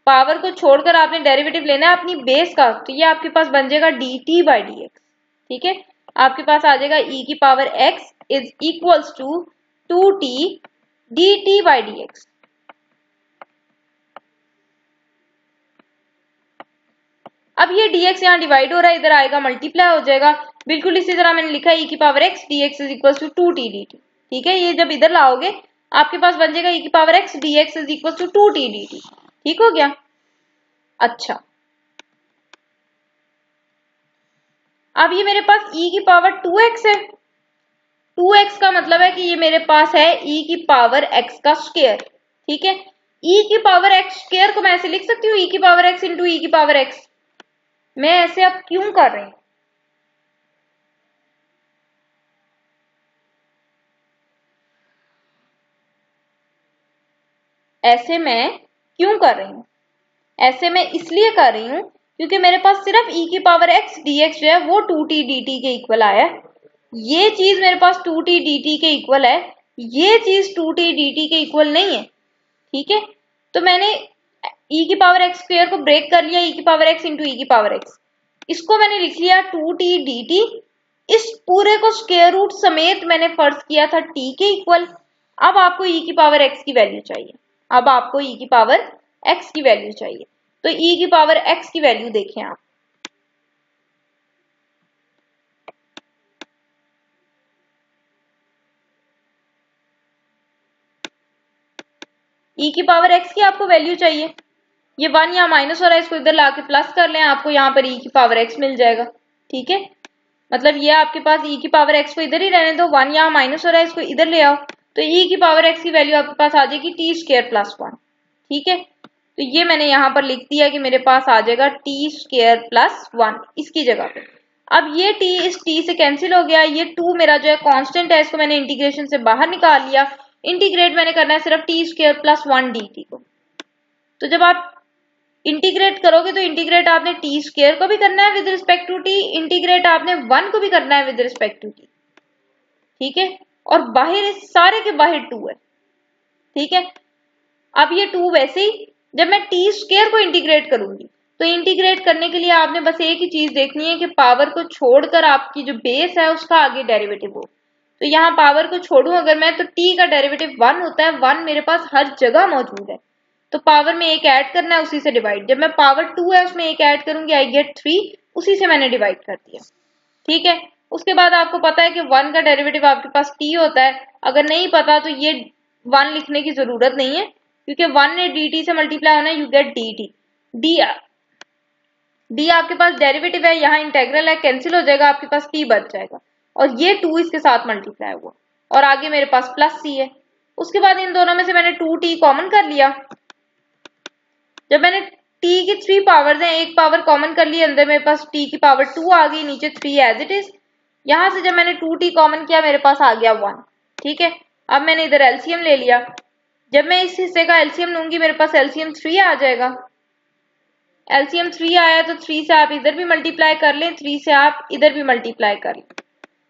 पावर को छोड़कर आपने डेरिवेटिव लेना है अपनी बेस का, तो ये आपके पास बन जाएगा d T by D x. ठीक है, आपके पास आ जाएगा e की power x is equals to 2t dt by D x. अब ये dx यहाँ डिवाइड हो रहा है, इधर आएगा मल्टीप्लाई हो जाएगा, बिल्कुल इसी तरह मैंने लिखा है e की power x dx is equals to 2t dt। ठीक है, ये जब इधर लाओगे आपके पास बन जाएगा e की power x dx is equals to 2t dt। ठीक हो गया, अच्छा, अब ये मेरे पास e की पावर 2x है। 2x का मतलब है कि ये मेरे पास है e की पावर x का स्क्वायर। ठीक है, e की पावर x स्क्वायर को मैं ऐसे लिख सकती हूँ, e की पावर x इंटू e की पावर x। मैं ऐसे अब क्यों कर रही हूँ? ऐसे मैं क्यों कर रही हूँ? ऐसे मैं इसलिए कर रही हूँ क्योंकि मेरे पास सिर्फ e की पावर x dx जो है वो 2t dt के इक्वल आया है। ये चीज मेरे पास 2t dt के इक्वल है, ये चीज 2t dt के इक्वल नहीं है। ठीक है, तो मैंने e की पावर x स्क्वायर को ब्रेक कर लिया, e की पावर x इंटू e की पावर x। इसको मैंने लिख लिया 2t dt। इस पूरे को स्क्वायर रूट समेत मैंने फर्ज किया था t के इक्वल। अब आपको e की पावर x की वैल्यू चाहिए, अब आपको e की पावर x की वैल्यू चाहिए। तो e की पावर x की वैल्यू देखें आप, e की पावर x की आपको वैल्यू चाहिए। ये 1 यहाँ माइनस हो रहा है, इसको इधर लाके प्लस कर लें, आपको यहाँ पर e की पावर x मिल जाएगा। ठीक है, मतलब ये आपके पास e की पावर x को इधर ही रहने दो, 1 यहाँ माइनस हो रहा है, इसको इधर ले आओ, तो e की पावर x की वैल्यू आपके पास आ जाएगी टी स्क्वायर प्लस 1। ठीक है, तो ये मैंने यहाँ पर लिख दिया कि मेरे पास आ जाएगा टी स्क्वायर प्लस 1 इसकी जगह पे। अब ये t इस t से कैंसिल हो गया, ये 2 मेरा जो है कांस्टेंट है, इसको मैंने इंटीग्रेशन से बाहर निकाल लिया। इंटीग्रेट मैंने करना है सिर्फ टी स्क्वायर प्लस 1 dt को। तो जब आप इंटीग्रेट करोगे तो इंटीग्रेट आपने टी स्क्वायर को भी करना है with respect to t, integrate आपने 1 को भी करना है विद रिस्पेक्ट टू टी। ठीक है, और बाहर इस सारे के बाहर 2 है। ठीक है, अब ये 2 वैसे ही जब मैं टी स्क्वायर को इंटीग्रेट करूंगी तो इंटीग्रेट करने के लिए आपने बस एक ही चीज देखनी है कि पावर को छोड़कर आपकी जो बेस है उसका आगे डेरिवेटिव हो। तो यहाँ पावर को छोड़ू अगर मैं, तो t का डेरिवेटिव 1 होता है, 1 मेरे पास हर जगह मौजूद है, तो पावर में एक ऐड करना है, उसी से डिवाइड। जब मैं पावर 2 है उसमें एक ऐड करूंगी, आई गेट 3, उसी से मैंने डिवाइड कर दिया। ठीक है, उसके बाद आपको पता है कि 1 का डेरिवेटिव आपके पास t होता है। अगर नहीं पता तो ये 1 लिखने की जरूरत नहीं है, क्योंकि 1 ने dt से मल्टीप्लाई होना है, यू गेट dt। d आपके पास डेरिवेटिव है, यहाँ इंटेग्रल है, कैंसिल हो जाएगा, आपके पास t बच जाएगा, और ये 2 इसके साथ मल्टीप्लाई हुआ, और आगे मेरे पास प्लस c है। उसके बाद इन दोनों में से मैंने 2t कॉमन कर लिया। जब मैंने t की 3 पावर्स हैं, एक पावर कॉमन कर ली, अंदर मेरे पास t की पावर 2 आ गई, नीचे 3 एज इट इज। यहां से जब मैंने 2t कॉमन किया मेरे पास आ गया 1। ठीक है, अब मैंने इधर एलसीएम ले लिया। जब मैं इस हिस्से का एलसीएम लूंगी मेरे पास एलसीएम 3 आ जाएगा। एलसीएम 3 आया तो 3 से आप इधर भी मल्टीप्लाई कर लें, 3 से आप इधर भी मल्टीप्लाई कर लें।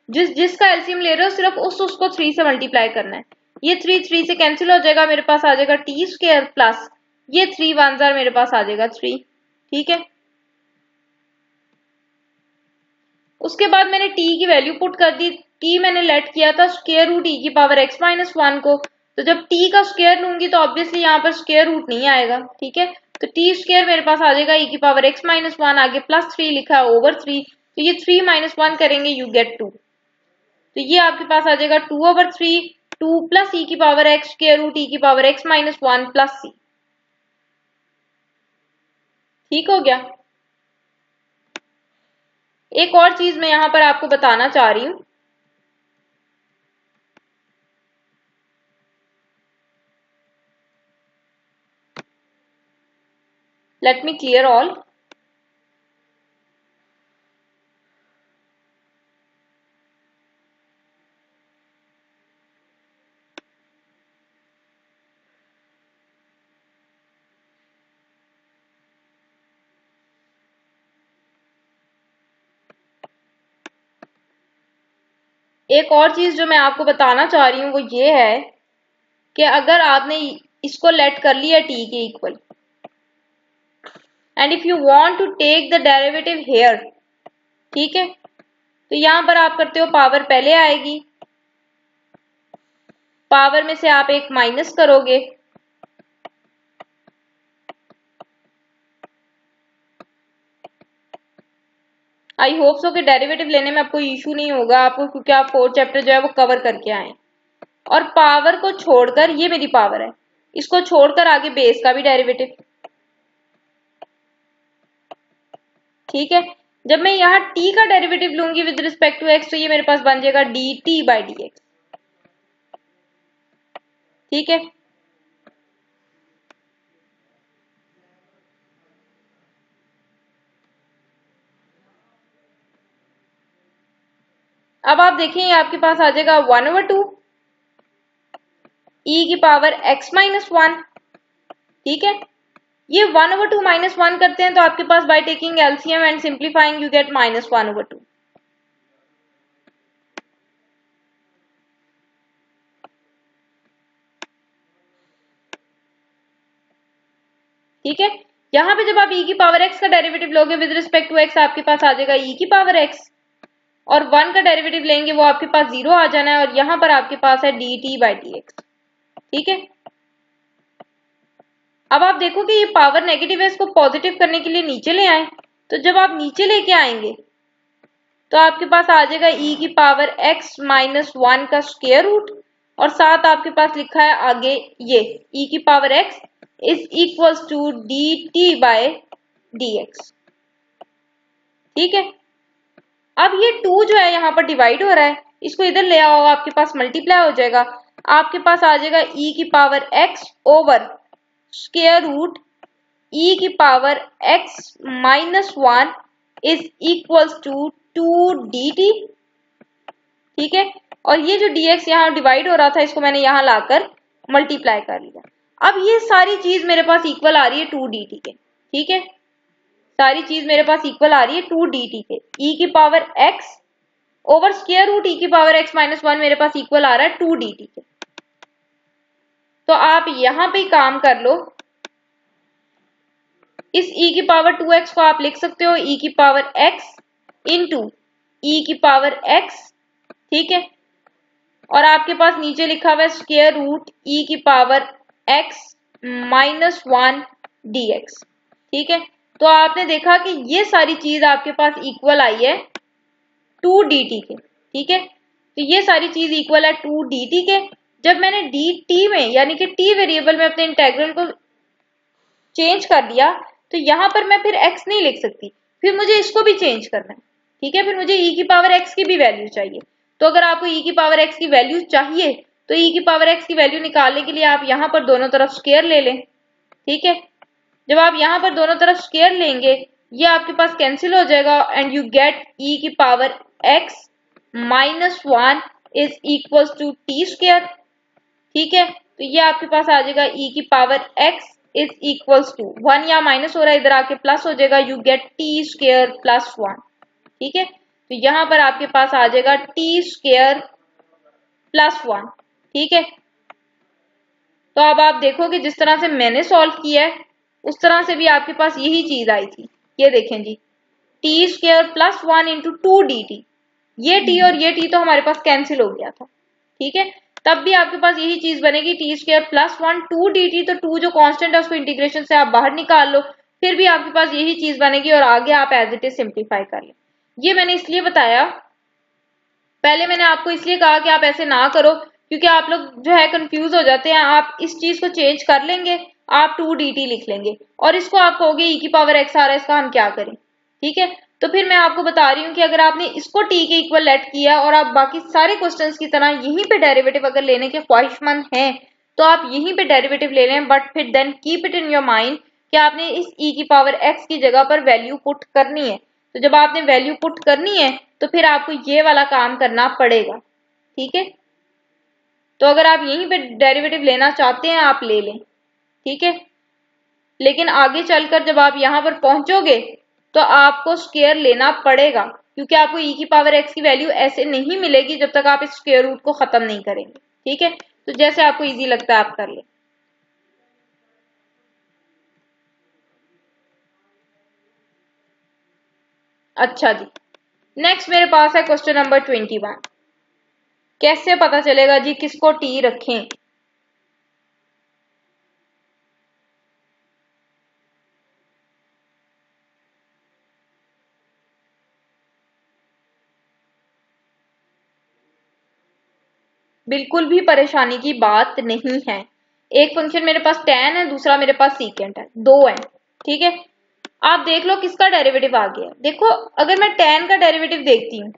जिसका एलसीएम ले रहे हो सिर्फ उसको 3 से मल्टीप्लाई करना है। ये 3 से कैंसिल हो जाएगा, मेरे पास आ जाएगा टी स्क्वायर प्लस ये 3 1 मेरे पास आ जाएगा 3। ठीक है, उसके बाद मैंने t की वैल्यू पुट कर दी। t मैंने लेट किया था स्क्वायर रूट e की पावर x माइनस 1 को, तो जब t का स्क्वायर लूंगी तो ऑब्वियसली यहाँ पर स्क्वायर रूट नहीं आएगा। ठीक है, तो t स्क्वायर मेरे पास आ जाएगा e की पावर x माइनस 1, आगे प्लस 3 लिखा है ओवर 3, तो ये 3 माइनस 1 करेंगे यू गेट 2, तो ये आपके पास आ जाएगा 2 ओवर 3, 2 प्लस e की power x square root e की power x minus 1 plus c। ठीक हो गया। एक और चीज मैं यहाँ पर आपको बताना चाह रही हूँ, लेट मी क्लियर ऑल। एक और चीज जो मैं आपको बताना चाह रही हूँ वो ये है कि अगर आपने इसको लेट कर लिया t के equal, and if you want to take the derivative here, ठीक है, तो यहां पर आप करते हो पावर पहले आएगी, पावर में से आप एक माइनस करोगे, आई होप सो कि डेरिवेटिव लेने में आपको इशू नहीं होगा आपको, क्योंकि आप 4 चैप्टर जो है वो कवर करके आए। और पावर को छोड़कर, ये मेरी पावर है, इसको छोड़कर आगे बेस का भी डेरिवेटिव, ठीक है। जब मैं यहाँ t का डेरिवेटिव लूंगी विद रिस्पेक्ट टू x तो ये मेरे पास बन जाएगा dt बाई dx। ठीक है। अब आप देखें ये आपके पास आ जाएगा 1/2 e की पावर x माइनस 1। ठीक है। ये 1/2 माइनस 1 करते हैं तो आपके पास by taking LCM and simplifying you get minus 1/2। ठीक है। यहां पे जब आप e की पावर x का डेरिवेटिव लोगे विद रिस्पेक्ट टू x आपके पास आ जाएगा e की पावर x और 1 का डेरिवेटिव लेंगे वो आपके पास 0 आ जाना है और यहां पर आपके पास है dt बाई dx। ठीक है। अब आप देखो कि ये पावर नेगेटिव है, इसको पॉजिटिव करने के लिए नीचे ले आए। तो जब आप नीचे लेके आएंगे तो आपके पास आ जाएगा e की पावर x माइनस 1 का स्क्वायर रूट और साथ आपके पास लिखा है आगे ये e की power x is equals to dt by dx। ठीक है। अब ये 2 जो है यहाँ पर डिवाइड हो रहा है, इसको इधर ले आओ आपके पास मल्टीप्लाई हो जाएगा। आपके पास आ जाएगा e की power x over square root e की power x minus 1 is equals to 2dt। ठीक है। और ये जो dx यहाँ डिवाइड हो रहा था इसको मैंने यहाँ लाकर मल्टीप्लाई कर लिया। अब ये सारी चीज मेरे पास इक्वल आ रही है 2dt के। ठीक है। सारी चीज मेरे पास इक्वल आ रही है 2dt के। e की power x over square root e की पावर x माइनस 1 मेरे पास इक्वल आ रहा है 2dt के। तो आप यहां पे काम कर लो, इस e की पावर 2x को आप लिख सकते हो e की पावर x इंटू e की पावर x। ठीक है। और आपके पास नीचे लिखा हुआ है स्क्वायर रूट e की पावर x माइनस 1 dx। ठीक है। तो आपने देखा कि ये सारी चीज आपके पास इक्वल आई है 2dt के। ठीक है। तो ये सारी चीज इक्वल है 2dt के। जब मैंने dt में यानी कि t वेरिएबल में अपने इंटेग्रल को चेंज कर दिया तो यहां पर मैं फिर x नहीं लिख सकती, फिर मुझे इसको भी चेंज करना है। ठीक है। फिर मुझे e की पावर x की भी वैल्यू चाहिए। तो अगर आपको e की पावर x की वैल्यू चाहिए तो e की पावर x की वैल्यू निकालने के लिए आप यहाँ पर दोनों तरफ स्क्वायर ले लें। ठीक है। जब आप यहाँ पर दोनों तरफ स्क्वायर लेंगे ये आपके पास कैंसिल हो जाएगा एंड यू गेट e की power x minus 1 is equal to T square. ठीक है। तो ये आपके पास आ जाएगा e की power x is equal to 1 यहाँ माइनस हो रहा है इधर आके प्लस हो जाएगा, you get T square plus 1। ठीक है। तो यहाँ पर आपके पास आ जाएगा टी स्क्वायर प्लस 1। ठीक है। तो अब आप देखो कि जिस तरह से मैंने सॉल्व किया है उस तरह से भी आपके पास यही चीज आई थी। ये देखें G T square plus 1 into 2dt। ये t और ये t तो हमारे पास कैंसिल हो गया था। ठीक है। तब भी आपके पास यही चीज बनेगी टी स्क्वायर प्लस 1 2dt। तो 2 जो कांस्टेंट है उसको इंटीग्रेशन से आप बाहर निकाल लो, फिर भी आपके पास यही चीज बनेगी और आगे आप एज इट इज सिंप्लीफाई कर लें। ये मैंने इसलिए बताया, पहले मैंने आपको इसलिए कहा कि आप ऐसे ना करो क्योंकि आप लोग जो है कंफ्यूज हो जाते हैं। आप इस चीज को चेंज कर लेंगे, आप 2dt लिख लेंगे और इसको आप कहोगे e की पावर x आ रहा है, इसका हम क्या करें। ठीक है। तो फिर मैं आपको बता रही हूँ कि अगर आपने इसको t के इक्वल लेट किया और आप बाकी सारे क्वेश्चंस की तरह यहीं पे डेरिवेटिव अगर लेने के ख्वाहिशमंद हैं तो आप यहीं पे डेरिवेटिव ले लें, बट फिर then keep it in your mind कि आपने इस e की पावर x की जगह पर वैल्यू पुट करनी है। तो जब आपने वैल्यू पुट करनी है तो फिर आपको ये वाला काम करना पड़ेगा। ठीक है। तो अगर आप यहीं पे डेरिवेटिव लेना चाहते हैं आप ले लें। ठीक है। लेकिन आगे चलकर जब आप यहाँ पर पहुंचोगे तो आपको स्क्वायर लेना पड़ेगा क्योंकि आपको e की पावर x की वैल्यू ऐसे नहीं मिलेगी जब तक आप इस स्क्वायर रूट को खत्म नहीं करेंगे। ठीक है। तो जैसे आपको इजी लगता है आप कर लें। अच्छा जी, नेक्स्ट मेरे पास है क्वेश्चन नंबर 21। कैसे पता चलेगा जी किसको टी रखें। बिल्कुल भी परेशानी की बात नहीं है। एक फंक्शन मेरे पास tan है, दूसरा मेरे पास सीकेंट है, दो है। ठीक है। आप देख लो किसका डेरिवेटिव आ गया। देखो अगर मैं tan का डेरिवेटिव देखती हूँ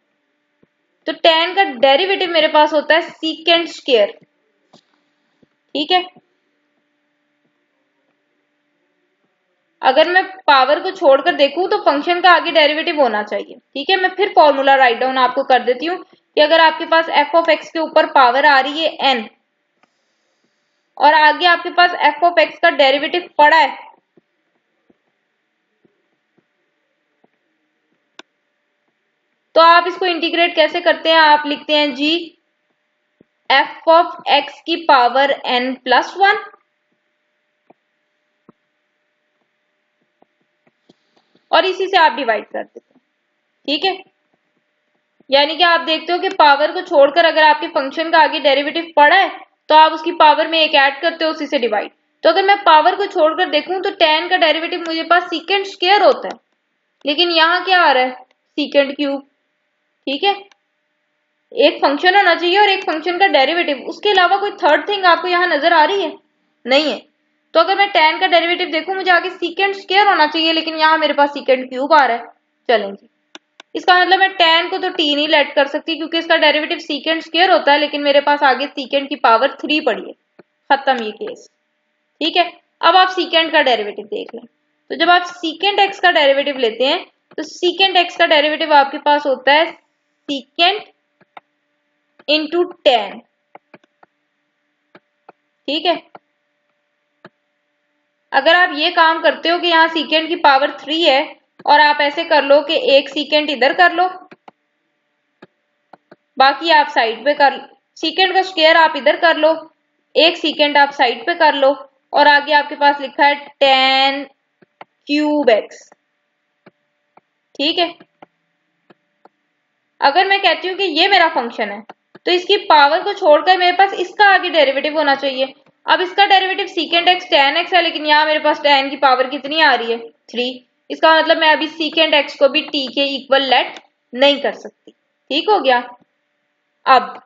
तो tan का डेरिवेटिव मेरे पास होता है सीकेंट स्क्वायर, ठीक है। अगर मैं पावर को छोड़कर देखूं तो फंक्शन का आगे डेरिवेटिव होना चाहिए, ठीक है। मैं फिर फॉर्मूला राइट डाउन आपको कर देती हूँ कि अगर आपके पास एफ ऑफ एक्स के ऊपर पावर आ रही है n और आगे आपके पास एफ ऑफ एक्स का डेरिवेटिव पड़ा है, तो आप इसको इंटीग्रेट कैसे करते हैं? आप लिखते हैं जी एफ ऑफ एक्स की पावर n प्लस 1 और इसी से आप डिवाइड कर देते हैं, ठीक है। यानी कि आप देखते हो कि पावर को छोड़कर अगर आपके फंक्शन का आगे डेरिवेटिव पड़ा है तो आप उसकी पावर में एक ऐड करते हो, उसी से डिवाइड। तो अगर मैं पावर को छोड़कर देखूं तो tan का डेरिवेटिव मुझे पास सीकेंट स्क्वायर होता है, लेकिन यहाँ क्या आ रहा है? सीकेंट क्यूब, ठीक है। एक फंक्शन होना चाहिए और एक फंक्शन का डेरिवेटिव, उसके अलावा कोई थर्ड थिंग आपको यहाँ नजर आ रही है? नहीं है। तो अगर मैं tan का डेरिवेटिव देखूं मुझे आगे सीकेंट स्क्वायर होना चाहिए, लेकिन यहाँ मेरे पास सीकेंट क्यूब आ रहा है। चलें जी, इसका मतलब मैं tan को तो t नहीं लेट कर सकती क्योंकि इसका डेरिवेटिव सीकेंट स्क्वायर होता है, लेकिन मेरे पास आगे सीकेंट की पावर 3 पड़ी है। खत्म ये केस, ठीक है। अब आप सीकेंट का डेरिवेटिव देख लें। तो जब आप सीकेंट x का डेरिवेटिव लेते हैं तो सीकेंट x का डेरिवेटिव आपके पास होता है सीकेंट इंटू tan, ठीक है। अगर आप ये काम करते हो कि यहाँ सीकेंट की पावर 3 है और आप ऐसे कर लो कि एक सीकेंट इधर कर लो, बाकी आप साइड पे कर, सीकेंट का स्क्वायर आप इधर कर लो, एक सीकेंट आप साइड पे कर लो और आगे आपके पास लिखा है tan क्यूब x, ठीक है। अगर मैं कहती हूँ कि ये मेरा फंक्शन है तो इसकी पावर को छोड़कर मेरे पास इसका आगे डेरिवेटिव होना चाहिए। अब इसका derivative secant x tan x है, लेकिन यहाँ मेरे पास tan की पावर कितनी आ रही है? 3। इसका मतलब मैं अभी सीकेंट x को भी t के इक्वल लेट नहीं कर सकती, ठीक हो गया। अब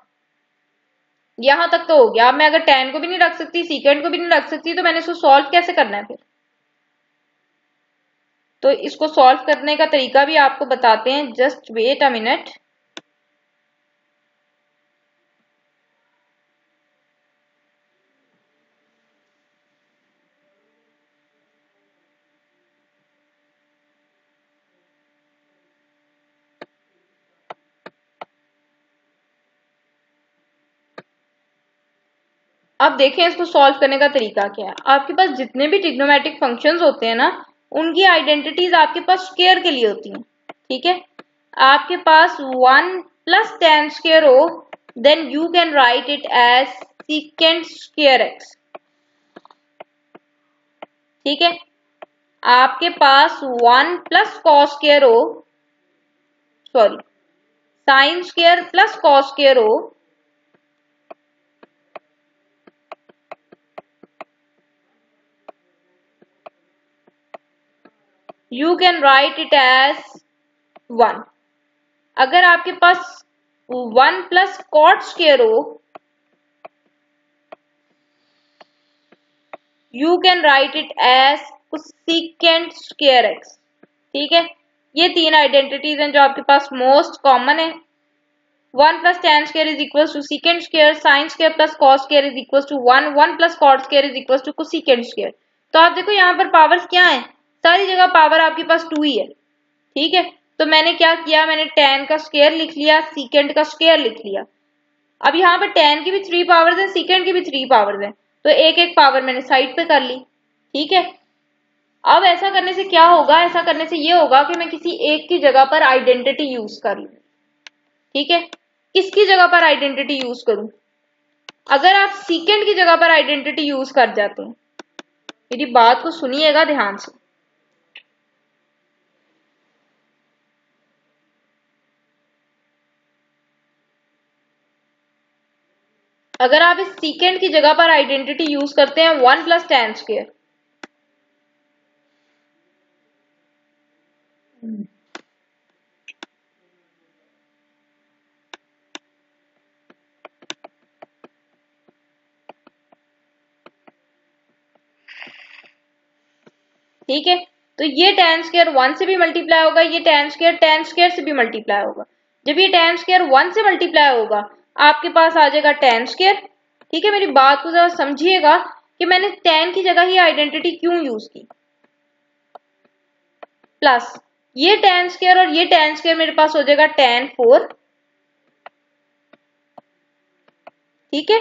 यहां तक तो हो गया। अब मैं अगर tan को भी नहीं रख सकती, सीकेंट को भी नहीं रख सकती, तो मैंने इसको सॉल्व कैसे करना है फिर? तो इसको सॉल्व करने का तरीका भी आपको बताते हैं, जस्ट वेट अ मिनट। अब देखें इसको सॉल्व करने का तरीका क्या है। आपके पास जितने भी ट्रिग्नोमेट्रिक फंक्शंस होते हैं ना, उनकी आइडेंटिटीज आपके पास स्क्वायर के लिए होती हैं, ठीक है। आपके पास 1 प्लस tan स्क्वायर हो, then you can write it as secant square x, ठीक है। आपके पास 1 प्लस कॉस स्क्वायर हो, sorry sine square plus cos square हो, you can write it as 1। अगर आपके पास 1 प्लस कॉट स्क्वायर हो, you can write it as secant square x, ठीक है। ये तीन आइडेंटिटीज हैं जो आपके पास मोस्ट कॉमन है। 1 plus tan square is equal to secant square, sine square plus cos square is equal to 1, 1 plus cot square is equal to secant square. तो आप देखो यहाँ पर पावर्स क्या है? सारी जगह पावर आपके पास 2 ही है, ठीक है। तो मैंने क्या किया, मैंने tan का स्क्वायर लिख लिया, सीकेंट का स्क्वायर लिख लिया। अब यहाँ पर tan की भी 3 पावर्स हैं, सीकेंट की भी 3 पावर्स हैं, तो एक एक पावर मैंने साइड पे कर ली, ठीक है। अब ऐसा करने से क्या होगा? ऐसा करने से ये होगा कि मैं किसी एक की जगह पर आइडेंटिटी यूज कर लूं, ठीक है। किसकी जगह पर आइडेंटिटी यूज करूं? अगर आप सीकेंट की जगह पर आइडेंटिटी यूज कर जाते हैं, मेरी बात को सुनिएगा ध्यान से। अगर आप इस सीकेंट की जगह पर आइडेंटिटी यूज करते हैं 1 प्लस tan स्क्वायर, ठीक है। तो ये tan स्क्वायर 1 से भी मल्टीप्लाई होगा, ये tan स्क्वायर से भी मल्टीप्लाई होगा। जब ये tan स्क्वायर 1 से मल्टीप्लाई होगा आपके पास आ जाएगा tan स्क्वायर। ठीक है, मेरी बात को जरा समझिएगा कि मैंने tan की जगह ही आइडेंटिटी क्यों यूज की। प्लस ये tan स्क्वायर और ये tan स्क्वायर मेरे पास हो जाएगा tan 4। ठीक है,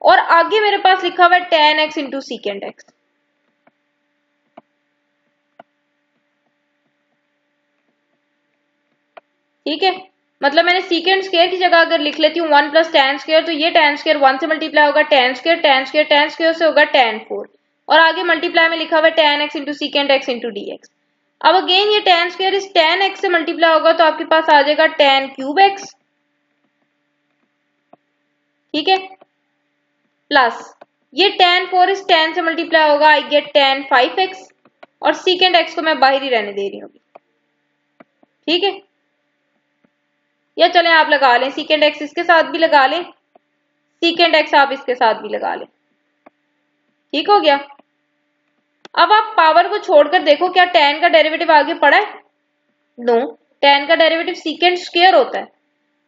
और आगे मेरे पास लिखा हुआ है tan x into secant x. ठीक है, मतलब मैंने सीकेंट स्क्वायर की जगह अगर लिख लेती हूँ 1 प्लस tan स्क्वायर, तो ये tan स्क्वायर 1 से मल्टीप्लाई होगा tan स्क्वायर से होगा tan 4, और आगे मल्टीप्लाई में लिखा हुआ है tan x into secant x into dx। अब अगेन ये tan स्क्वायर इस tan x से मल्टीप्लाई होगा तो आपके पास आ जाएगा tan क्यूब x। ठीक है, प्लस ये tan 4 इस tan से मल्टीप्लाई होगा, आई गेट tan 5x, और सीकेंट x को मैं बाहर ही रहने दे रही हूँ। ठीक है, या चलें आप लगा लें सीकेंट एक्स इसके साथ भी लगा लें, सीकेंट एक्स आप इसके साथ भी लगा लें। ठीक हो गया। अब आप पावर को छोड़कर देखो क्या tan का डेरिवेटिव आगे पड़ा है? नो, tan का डेरिवेटिव सीकेंट स्क्वायर होता है,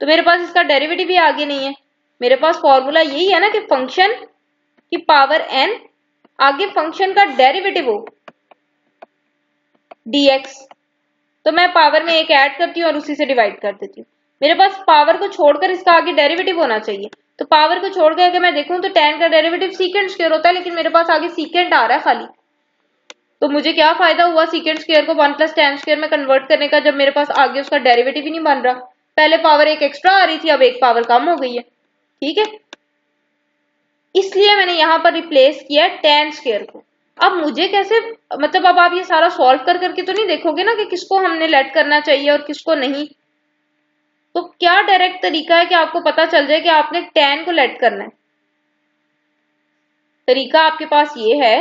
तो मेरे पास इसका डेरिवेटिव भी आगे नहीं है। मेरे पास फॉर्मूला यही है ना कि फंक्शन की पावर n आगे फंक्शन का डेरिवेटिव हो dx, तो मैं पावर में एक ऐड करती हूँ और उसी से डिवाइड कर देती हूँ। मेरे पास पावर को छोड़कर इसका आगे डेरिवेटिव होना चाहिए, तो पावर को छोड़कर अगर मैं देखूं तो tan का डेरिवेटिव सीकेंट स्क्वायर होता है, लेकिन मेरे पास आगे सीकेंट आ रहा है खाली, तो मुझे क्या फायदा हुआ सीकेंट स्क्वायर को 1 प्लस tan स्क्वायर में कन्वर्ट करने का, जब मेरे पास आगे उसका डेरिवेटिव ही नहीं बन रहा। पहले पावर एक एक्स्ट्रा आ रही थी, अब एक पावर कम हो गई है। ठीक है, इसलिए मैंने यहां पर रिप्लेस किया tan स्क्वायर को। अब मुझे कैसे, मतलब अब आप ये सारा सॉल्व कर करके तो नहीं देखोगे ना कि किसको हमने लेट करना चाहिए और किसको नहीं। तो क्या डायरेक्ट तरीका है कि आपको पता चल जाए कि आपने tan को लेट करना है? तरीका आपके पास ये है,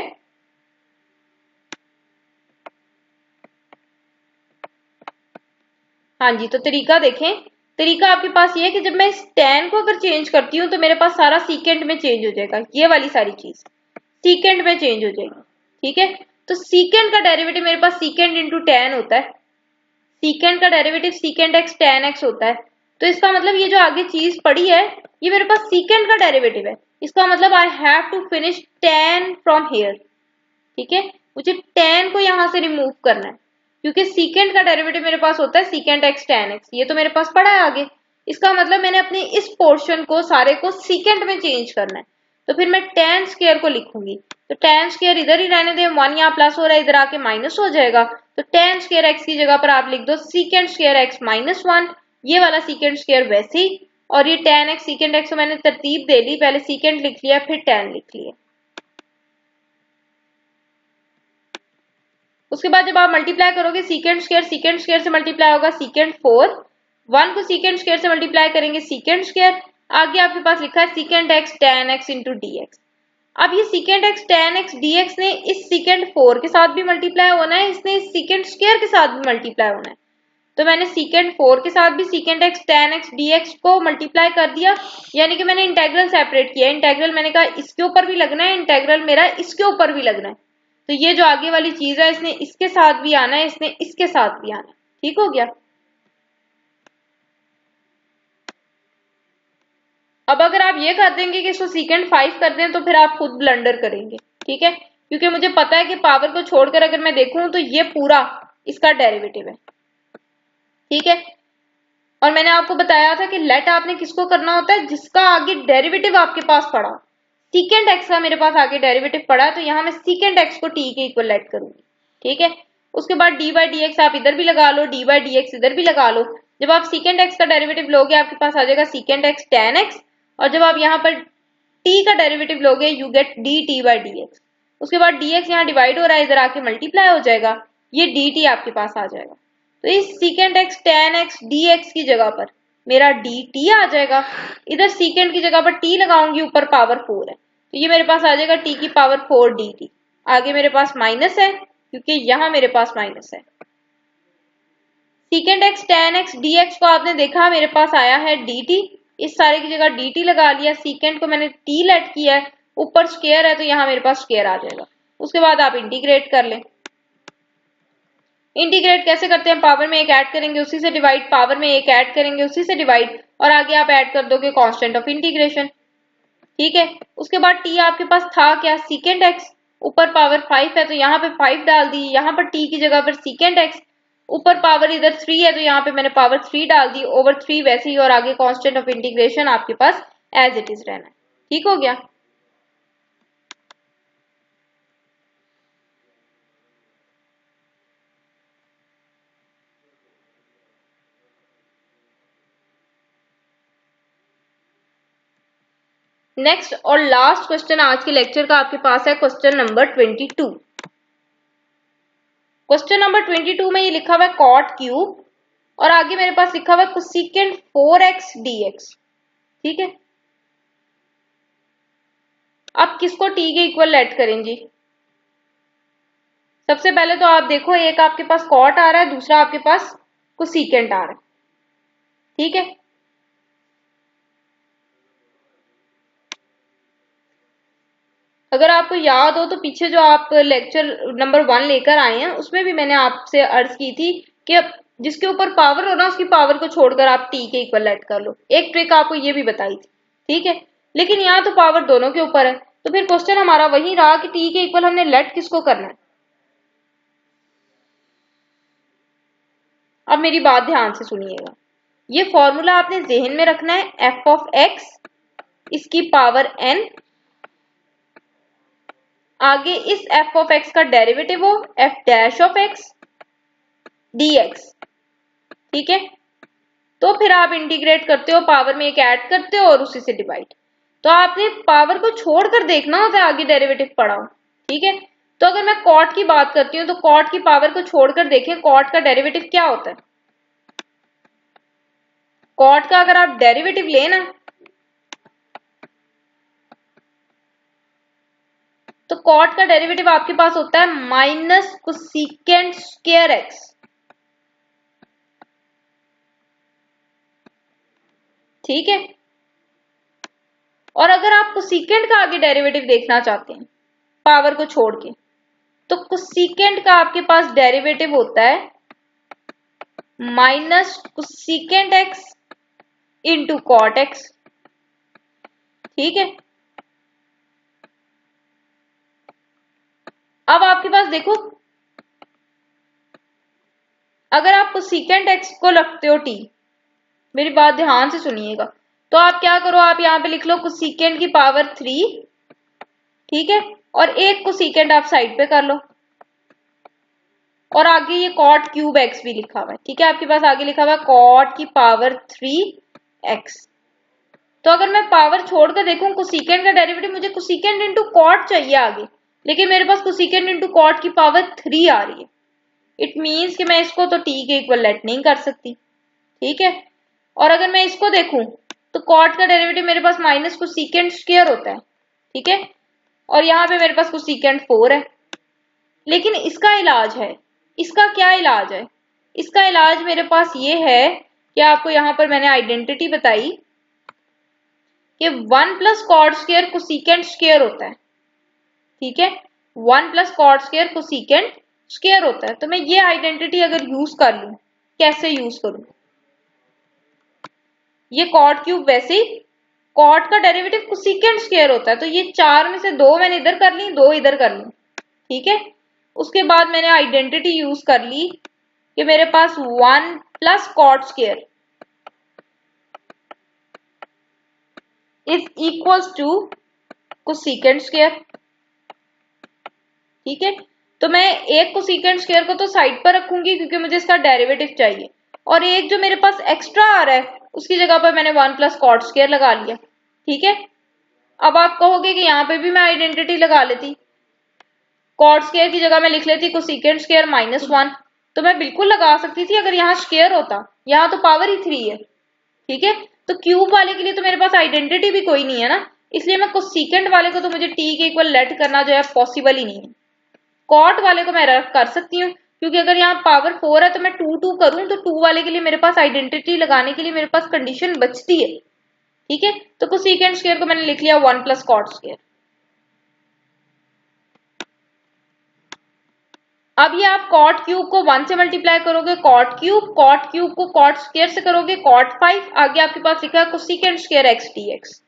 हाँ जी, तो तरीका देखें। तरीका आपके पास ये है कि जब मैं इस tan को अगर चेंज करती हूँ तो मेरे पास सारा सीकेंट में चेंज हो जाएगा, ये वाली सारी चीज सीकेंट में चेंज हो जाएगी। ठीक है, तो सीकेंट का डेरिवेटिव मेरे पास सीकेंट इंटू tan होता है, सीकेंट का derivative secant x tan x होता है। तो इसका मतलब ये जो आगे चीज पड़ी है ये मेरे पास सीकेंट का डेरिवेटिव है, इसका मतलब I have to finish tan from here. ठीक है, मुझे tan को यहां से रिमूव करना है, क्योंकि सीकेंट का डेरिवेटिव मेरे पास होता है सीकेंट एक्स tan x, ये तो मेरे पास पड़ा है आगे। इसका मतलब मैंने अपने इस पोर्शन को सारे को सीकेंट में चेंज करना है, तो फिर मैं tan स्क्वायर को लिखूंगी। तो tan स्क्वायर इधर ही रहने दे, 1 यहाँ प्लस हो रहा है, इधर आके माइनस हो जाएगा, तो tan स्क्वायर एक्स की जगह पर आप लिख दो सीकेंट स्क्वायर एक्स माइनस 1, ये वाला सीकेंट स्क्वायर वैसे ही, और ये tan x सीकेंट एक्स को मैंने तरतीब दे ली, पहले सीकेंट लिख लिया फिर tan लिख लिया। उसके बाद जब आप मल्टीप्लाई करोगे सीकेंट स्क्वायर से मल्टीप्लाई होगा सीकेंट 4, 1 को सीकेंट स्क्वायर से मल्टीप्लाई करेंगे सीकेंट स्क्वायर, आगे आपके पास लिखा है secant x tan x into dx। अब ये secant x tan x dx ने इस सीकेंट 4 के साथ भी मल्टीप्लाई होना है, इसने इस सीकेंट स्क्वायर के साथ भी मल्टीप्लाई होना है, तो मैंने सीकेंट 4 के साथ भी secant x tan x dx को मल्टीप्लाई कर दिया, यानी कि मैंने इंटेग्रल सेपरेट किया। इंटेग्रल मैंने कहा इसके ऊपर भी लगना है, इंटेग्रल मेरा इसके ऊपर भी लगना है, तो ये जो आगे वाली चीज है इसने इसके साथ भी आना है, इसने इसके साथ भी आना है। ठीक हो गया। अब अगर आप ये कर देंगे कि इसको सीकेंट 5 कर दें तो फिर आप खुद ब्लंडर करेंगे। ठीक है, क्योंकि मुझे पता है कि पावर को छोड़कर अगर मैं देखूं तो ये पूरा इसका डेरिवेटिव है। ठीक है, और मैंने आपको बताया था कि लेट आपने किसको करना होता है, जिसका आगे डेरिवेटिव आपके पास पड़ा। सीकेंट एक्स का मेरे पास आगे डेरिवेटिव पड़ा है, तो यहाँ मैं सीकेंट एक्स को टी के इक्वल लेट करूंगी। ठीक है, उसके बाद डी बाई डी एक्स आप इधर भी लगा लो, डी बाई डी एक्स इधर भी लगा लो। जब आप सीकेंट एक्स का डेरिवेटिव लोगे आपके पास आ जाएगा सीकेंट एक्स tan x, और जब आप यहाँ पर t का डेरिवेटिव लोगे you get D T by D x. उसके बाद dx यहाँ डिवाइड हो रहा है, इधर आके मल्टीप्लाई हो जाएगा, ये dt आपके पास आ जाएगा। तो इस secant x tan x dx की जगह पर मेरा dt आ जाएगा, इधर सीकेंट की जगह पर t लगाऊंगी, ऊपर पावर 4 है, तो ये मेरे पास आ जाएगा t की पावर 4 dt। आगे मेरे पास माइनस है क्योंकि यहाँ मेरे पास माइनस है। Secant x tan x dx को आपने देखा मेरे पास आया है dt, इस सारे की जगह dt लगा लिया, सीकेंट को मैंने t लेट किया है, ऊपर स्क्वायर है तो यहाँ मेरे पास स्क्वायर आ जाएगा। उसके बाद आप इंटीग्रेट कर लें, इंटीग्रेट कैसे करते हैं, पावर में एक ऐड करेंगे उसी से डिवाइड, पावर में एक ऐड करेंगे उसी से डिवाइड, और आगे आप ऐड कर दोगे कांस्टेंट ऑफ इंटीग्रेशन। ठीक है, उसके बाद t आपके पास था क्या, सीकेंड x, ऊपर पावर 5 है तो यहाँ पे 5 डाल दी, यहाँ पर t की जगह पर सीकेंड x, ऊपर पावर इधर 3 है तो यहाँ पे मैंने पावर 3 डाल दी, ओवर 3 वैसे ही, और आगे कांस्टेंट ऑफ इंटीग्रेशन आपके पास एज इट इज रहना है। ठीक हो गया। नेक्स्ट और लास्ट क्वेश्चन आज के लेक्चर का आपके पास है क्वेश्चन नंबर 22। क्वेश्चन नंबर 22 में ये लिखा हुआ है कॉट क्यूब, और आगे मेरे पास लिखा हुआ है कोसेकेंट 4x dx। ठीक है, अब किसको t के इक्वल लेट करें जी। सबसे पहले तो आप देखो, एक आपके पास कॉट आ रहा है, दूसरा आपके पास कोसेकेंट आ रहा है। ठीक है, अगर आपको याद हो तो पीछे जो आप लेक्चर नंबर 1 लेकर आए हैं उसमें भी मैंने आपसे अर्ज की थी कि जिसके ऊपर पावर हो ना उसकी पावर को छोड़कर आप टी के इक्वल लेट कर लो। एक ट्रिक आपको ये भी बताई थी। ठीक है, लेकिन यहाँ तो पावर दोनों के ऊपर है, तो फिर क्वेश्चन हमारा वही रहा कि टी के इक्वल हमने लेट किसको करना है। अब मेरी बात ध्यान से सुनिएगा, ये फॉर्मूला आपने जेहन में रखना है, एफ ऑफ एक्स इसकी पावर n, आगे इस एफ ऑफ एक्स का डेरिवेटिव हो F dash of x dx। ठीक है, तो फिर आप इंटीग्रेट करते हो, पावर में एक ऐड करते हो और उसी से डिवाइड। तो आपने पावर को छोड़कर देखना होता है आगे डेरिवेटिव पढ़ा हो। ठीक है, तो अगर मैं कॉट की बात करती हूँ तो कॉट की पावर को छोड़कर देखें कॉट का डेरिवेटिव क्या होता है। कॉट का अगर आप डेरिवेटिव लेना तो कॉट का डेरिवेटिव आपके पास होता है माइनस कोसेकेंट स्क्वायर एक्स। ठीक है, और अगर आप कोसेकेंट का आगे डेरिवेटिव देखना चाहते हैं पावर को छोड़ के, तो कोसेकेंट का आपके पास डेरिवेटिव होता है minus cosecant x into cot x. ठीक है, अब आपके पास देखो, अगर आप कोसेकेंट एक्स को रखते हो टी, मेरी बात ध्यान से सुनिएगा, तो आप क्या करो, आप यहाँ पे लिख लो कोसेकेंट की पावर 3। ठीक है, और एक कोसेकेंट आप साइड पे कर लो, और आगे ये कॉट क्यूब एक्स भी लिखा हुआ है। ठीक है, आपके पास आगे लिखा हुआ है कॉट की पावर 3x। तो अगर मैं पावर छोड़कर देखूं कोसेकेंट का डेरिवेटिव, मुझे कोसेकेंट इंटू कॉट चाहिए आगे, लेकिन मेरे पास कोसेकेंट इंटू कॉट की पावर 3 आ रही है। इट मीन्स कि मैं इसको तो t के इक्वल लेट नहीं कर सकती। ठीक है, और अगर मैं इसको देखूं तो कॉट का डेरिवेटिव मेरे पास माइनस कोसेकेंट स्क्वायर होता है। ठीक है, और यहाँ पे मेरे पास कोसेकेंट 4 है, लेकिन इसका इलाज है, इसका क्या इलाज है, इसका इलाज मेरे पास ये है कि आपको यहाँ पर मैंने आइडेंटिटी बताई कि 1 plus cot square cosecant square होता है। ठीक है, 1 plus cot square cosecant square होता है। तो मैं ये आइडेंटिटी अगर यूज कर लूं, कैसे यूज करूं, ये कॉट क्यूब वैसे ही कॉट का डेरिवेटिव कोसेकेंट स्क्वायर होता है, तो ये 4 में से 2 मैंने इधर कर ली, 2 इधर कर ली। ठीक है, उसके बाद मैंने आइडेंटिटी यूज कर ली कि मेरे पास 1 plus cot square is equals to cosecant square. ठीक है, तो मैं एक कोसेकेंट स्क्वायर को तो साइड पर रखूंगी क्योंकि मुझे इसका डेरिवेटिव चाहिए, और एक जो मेरे पास एक्स्ट्रा आ रहा है उसकी जगह पर मैंने 1 प्लस कॉट स्क्वायर लगा लिया। ठीक है, अब आप कहोगे कि यहाँ पे भी मैं आइडेंटिटी लगा लेती, कॉट स्क्वायर की जगह मैं लिख लेती कोसेकेंट स्क्वायर माइनस 1, तो मैं बिल्कुल लगा सकती थी अगर यहाँ स्क्वायर होता, यहाँ तो पावर ही 3 है। ठीक है, तो क्यूब वाले के लिए तो मेरे पास आइडेंटिटी भी कोई नहीं है ना, इसलिए मैं कोसेकेंट वाले को तो मुझे टी के इक्वल लेट करना जो है पॉसिबल ही नहीं है। कॉट वाले को मैं रख कर सकती हूँ क्योंकि अगर यहाँ पावर 4 है तो मैं 2 करूं तो 2 वाले के लिए मेरे पास आइडेंटिटी लगाने के लिए मेरे पास कंडीशन बचती है। ठीक है, तो कोसेकेंट स्क्वायर को मैंने लिख लिया 1 प्लस कॉट स्क्वायर। अब ये आप कॉट क्यूब को 1 से मल्टीप्लाई करोगे, कॉट क्यूब को कॉट स्क्वायर से करोगे, कॉट 5, आगे आपके पास लिखा है कोसेकेंट स्क्वायर एक्स डीएक्स।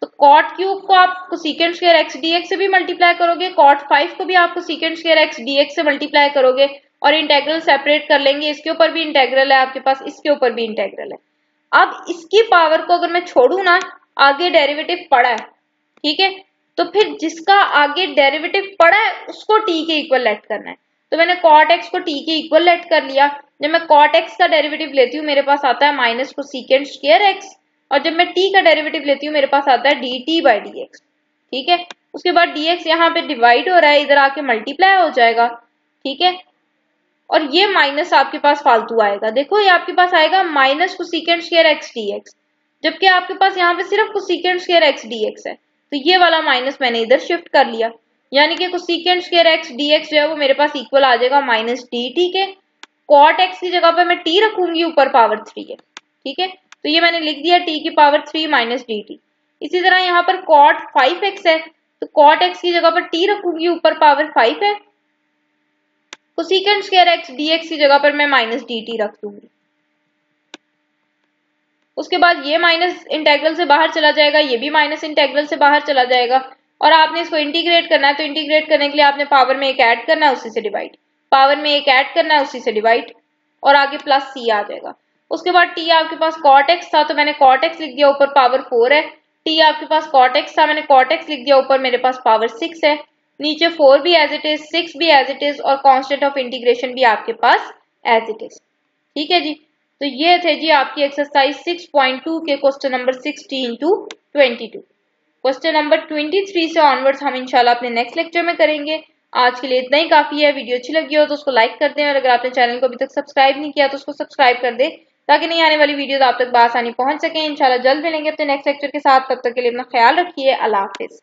तो कॉट क्यूब को आप कोसेकेंट स्क्वायर एक्स डीएक्स से भी मल्टीप्लाई करोगे, कॉट 5 को भी आप कोसेकेंट स्क्वायर एक्स डीएक्स से मल्टीप्लाई करोगे और इंटेग्रल सेपरेट कर लेंगे। इसके ऊपर भी इंटेग्रल है आपके पास, इसके ऊपर भी इंटेग्रल है। अब इसकी पावर को अगर मैं छोड़ू ना, आगे डेरिवेटिव पड़ा है, ठीक है, तो फिर जिसका आगे डेरिवेटिव पड़ा है उसको t के इक्वल लेट करना है। तो मैंने cot x को t के इक्वल लेट कर लिया। जब मैं cot x का डेरिवेटिव लेती हूँ मेरे पास आता है माइनस कोसेकेंट स्क्वायर x, और जब मैं t का डेरिवेटिव लेती हूँ मेरे पास आता है dt बाई dx, ठीक है। उसके बाद dx यहाँ पे डिवाइड हो रहा है, इधर आके मल्टीप्लाई हो जाएगा, ठीक है, और ये माइनस आपके पास फालतू आएगा। देखो ये आपके पास आएगा minus cosecant square x dx, जबकि आपके पास यहाँ पे सिर्फ कोसेकेंट स्क्वायर एक्स डीएक्स है। तो ये वाला माइनस मैंने इधर शिफ्ट कर लिया, यानी कि कोसेकेंट स्क्वायर एक्स डीएक्स जो है वो मेरे पास इक्वल आ जाएगा माइनस dt के। कॉट एक्स की जगह पर मैं t रखूंगी, ऊपर पावर 3 है, ठीक है। तो ये मैंने लिख दिया t की पावर 3 माइनस dt। इसी तरह यहाँ पर कॉट 5x है, तो कॉट x की जगह पर t रखूंगी, ऊपर पावर 5 है। कोसेकेंट स्क्वायर एक्स डीएक्स की जगह पर मैं माइनस dt रख दूंगी। उसके बाद ये माइनस इंटेग्रल से बाहर चला जाएगा, ये भी माइनस इंटेग्रल से बाहर चला जाएगा, और आपने इसको इंटीग्रेट करना है। तो इंटीग्रेट करने के लिए आपने पावर में एक ऐड करना है, उसी से डिवाइड, पावर में एक ऐड करना है, उसी से डिवाइड, और आगे प्लस c आ जाएगा। उसके बाद t आपके पास cot x था, तो मैंने cot x लिख दिया, ऊपर पावर 4 है। t आपके पास cot x था, मैंने cot x लिख दिया, ऊपर मेरे पास पावर 6 है। नीचे 4 भी एज इट इज, 6 भी एज इट इज, और कांस्टेंट ऑफ इंटीग्रेशन भी आपके पास एज इट इज, ठीक है जी। तो ये थे जी आपकी एक्सरसाइज 6.2 के question number 16 to 22। Question number 23 से ऑनवर्ड्स हम इंशाल्लाह अपने नेक्स्ट लेक्चर में करेंगे। आज के लिए इतना ही काफी है। वीडियो अच्छी लगी हो तो उसको लाइक कर दें, और अगर आपने चैनल को अभी तक सब्सक्राइब नहीं किया तो उसको सब्सक्राइब कर दें, ताकि नई आने वाली वीडियोस आप तक बआसानी पहुंच सकें। इंशाल्लाह जल्द मिलेंगे अपने नेक्स्ट लेक्चर के साथ। तब तक के लिए अपना ख्याल रखिए। अल्लाह हाफिज।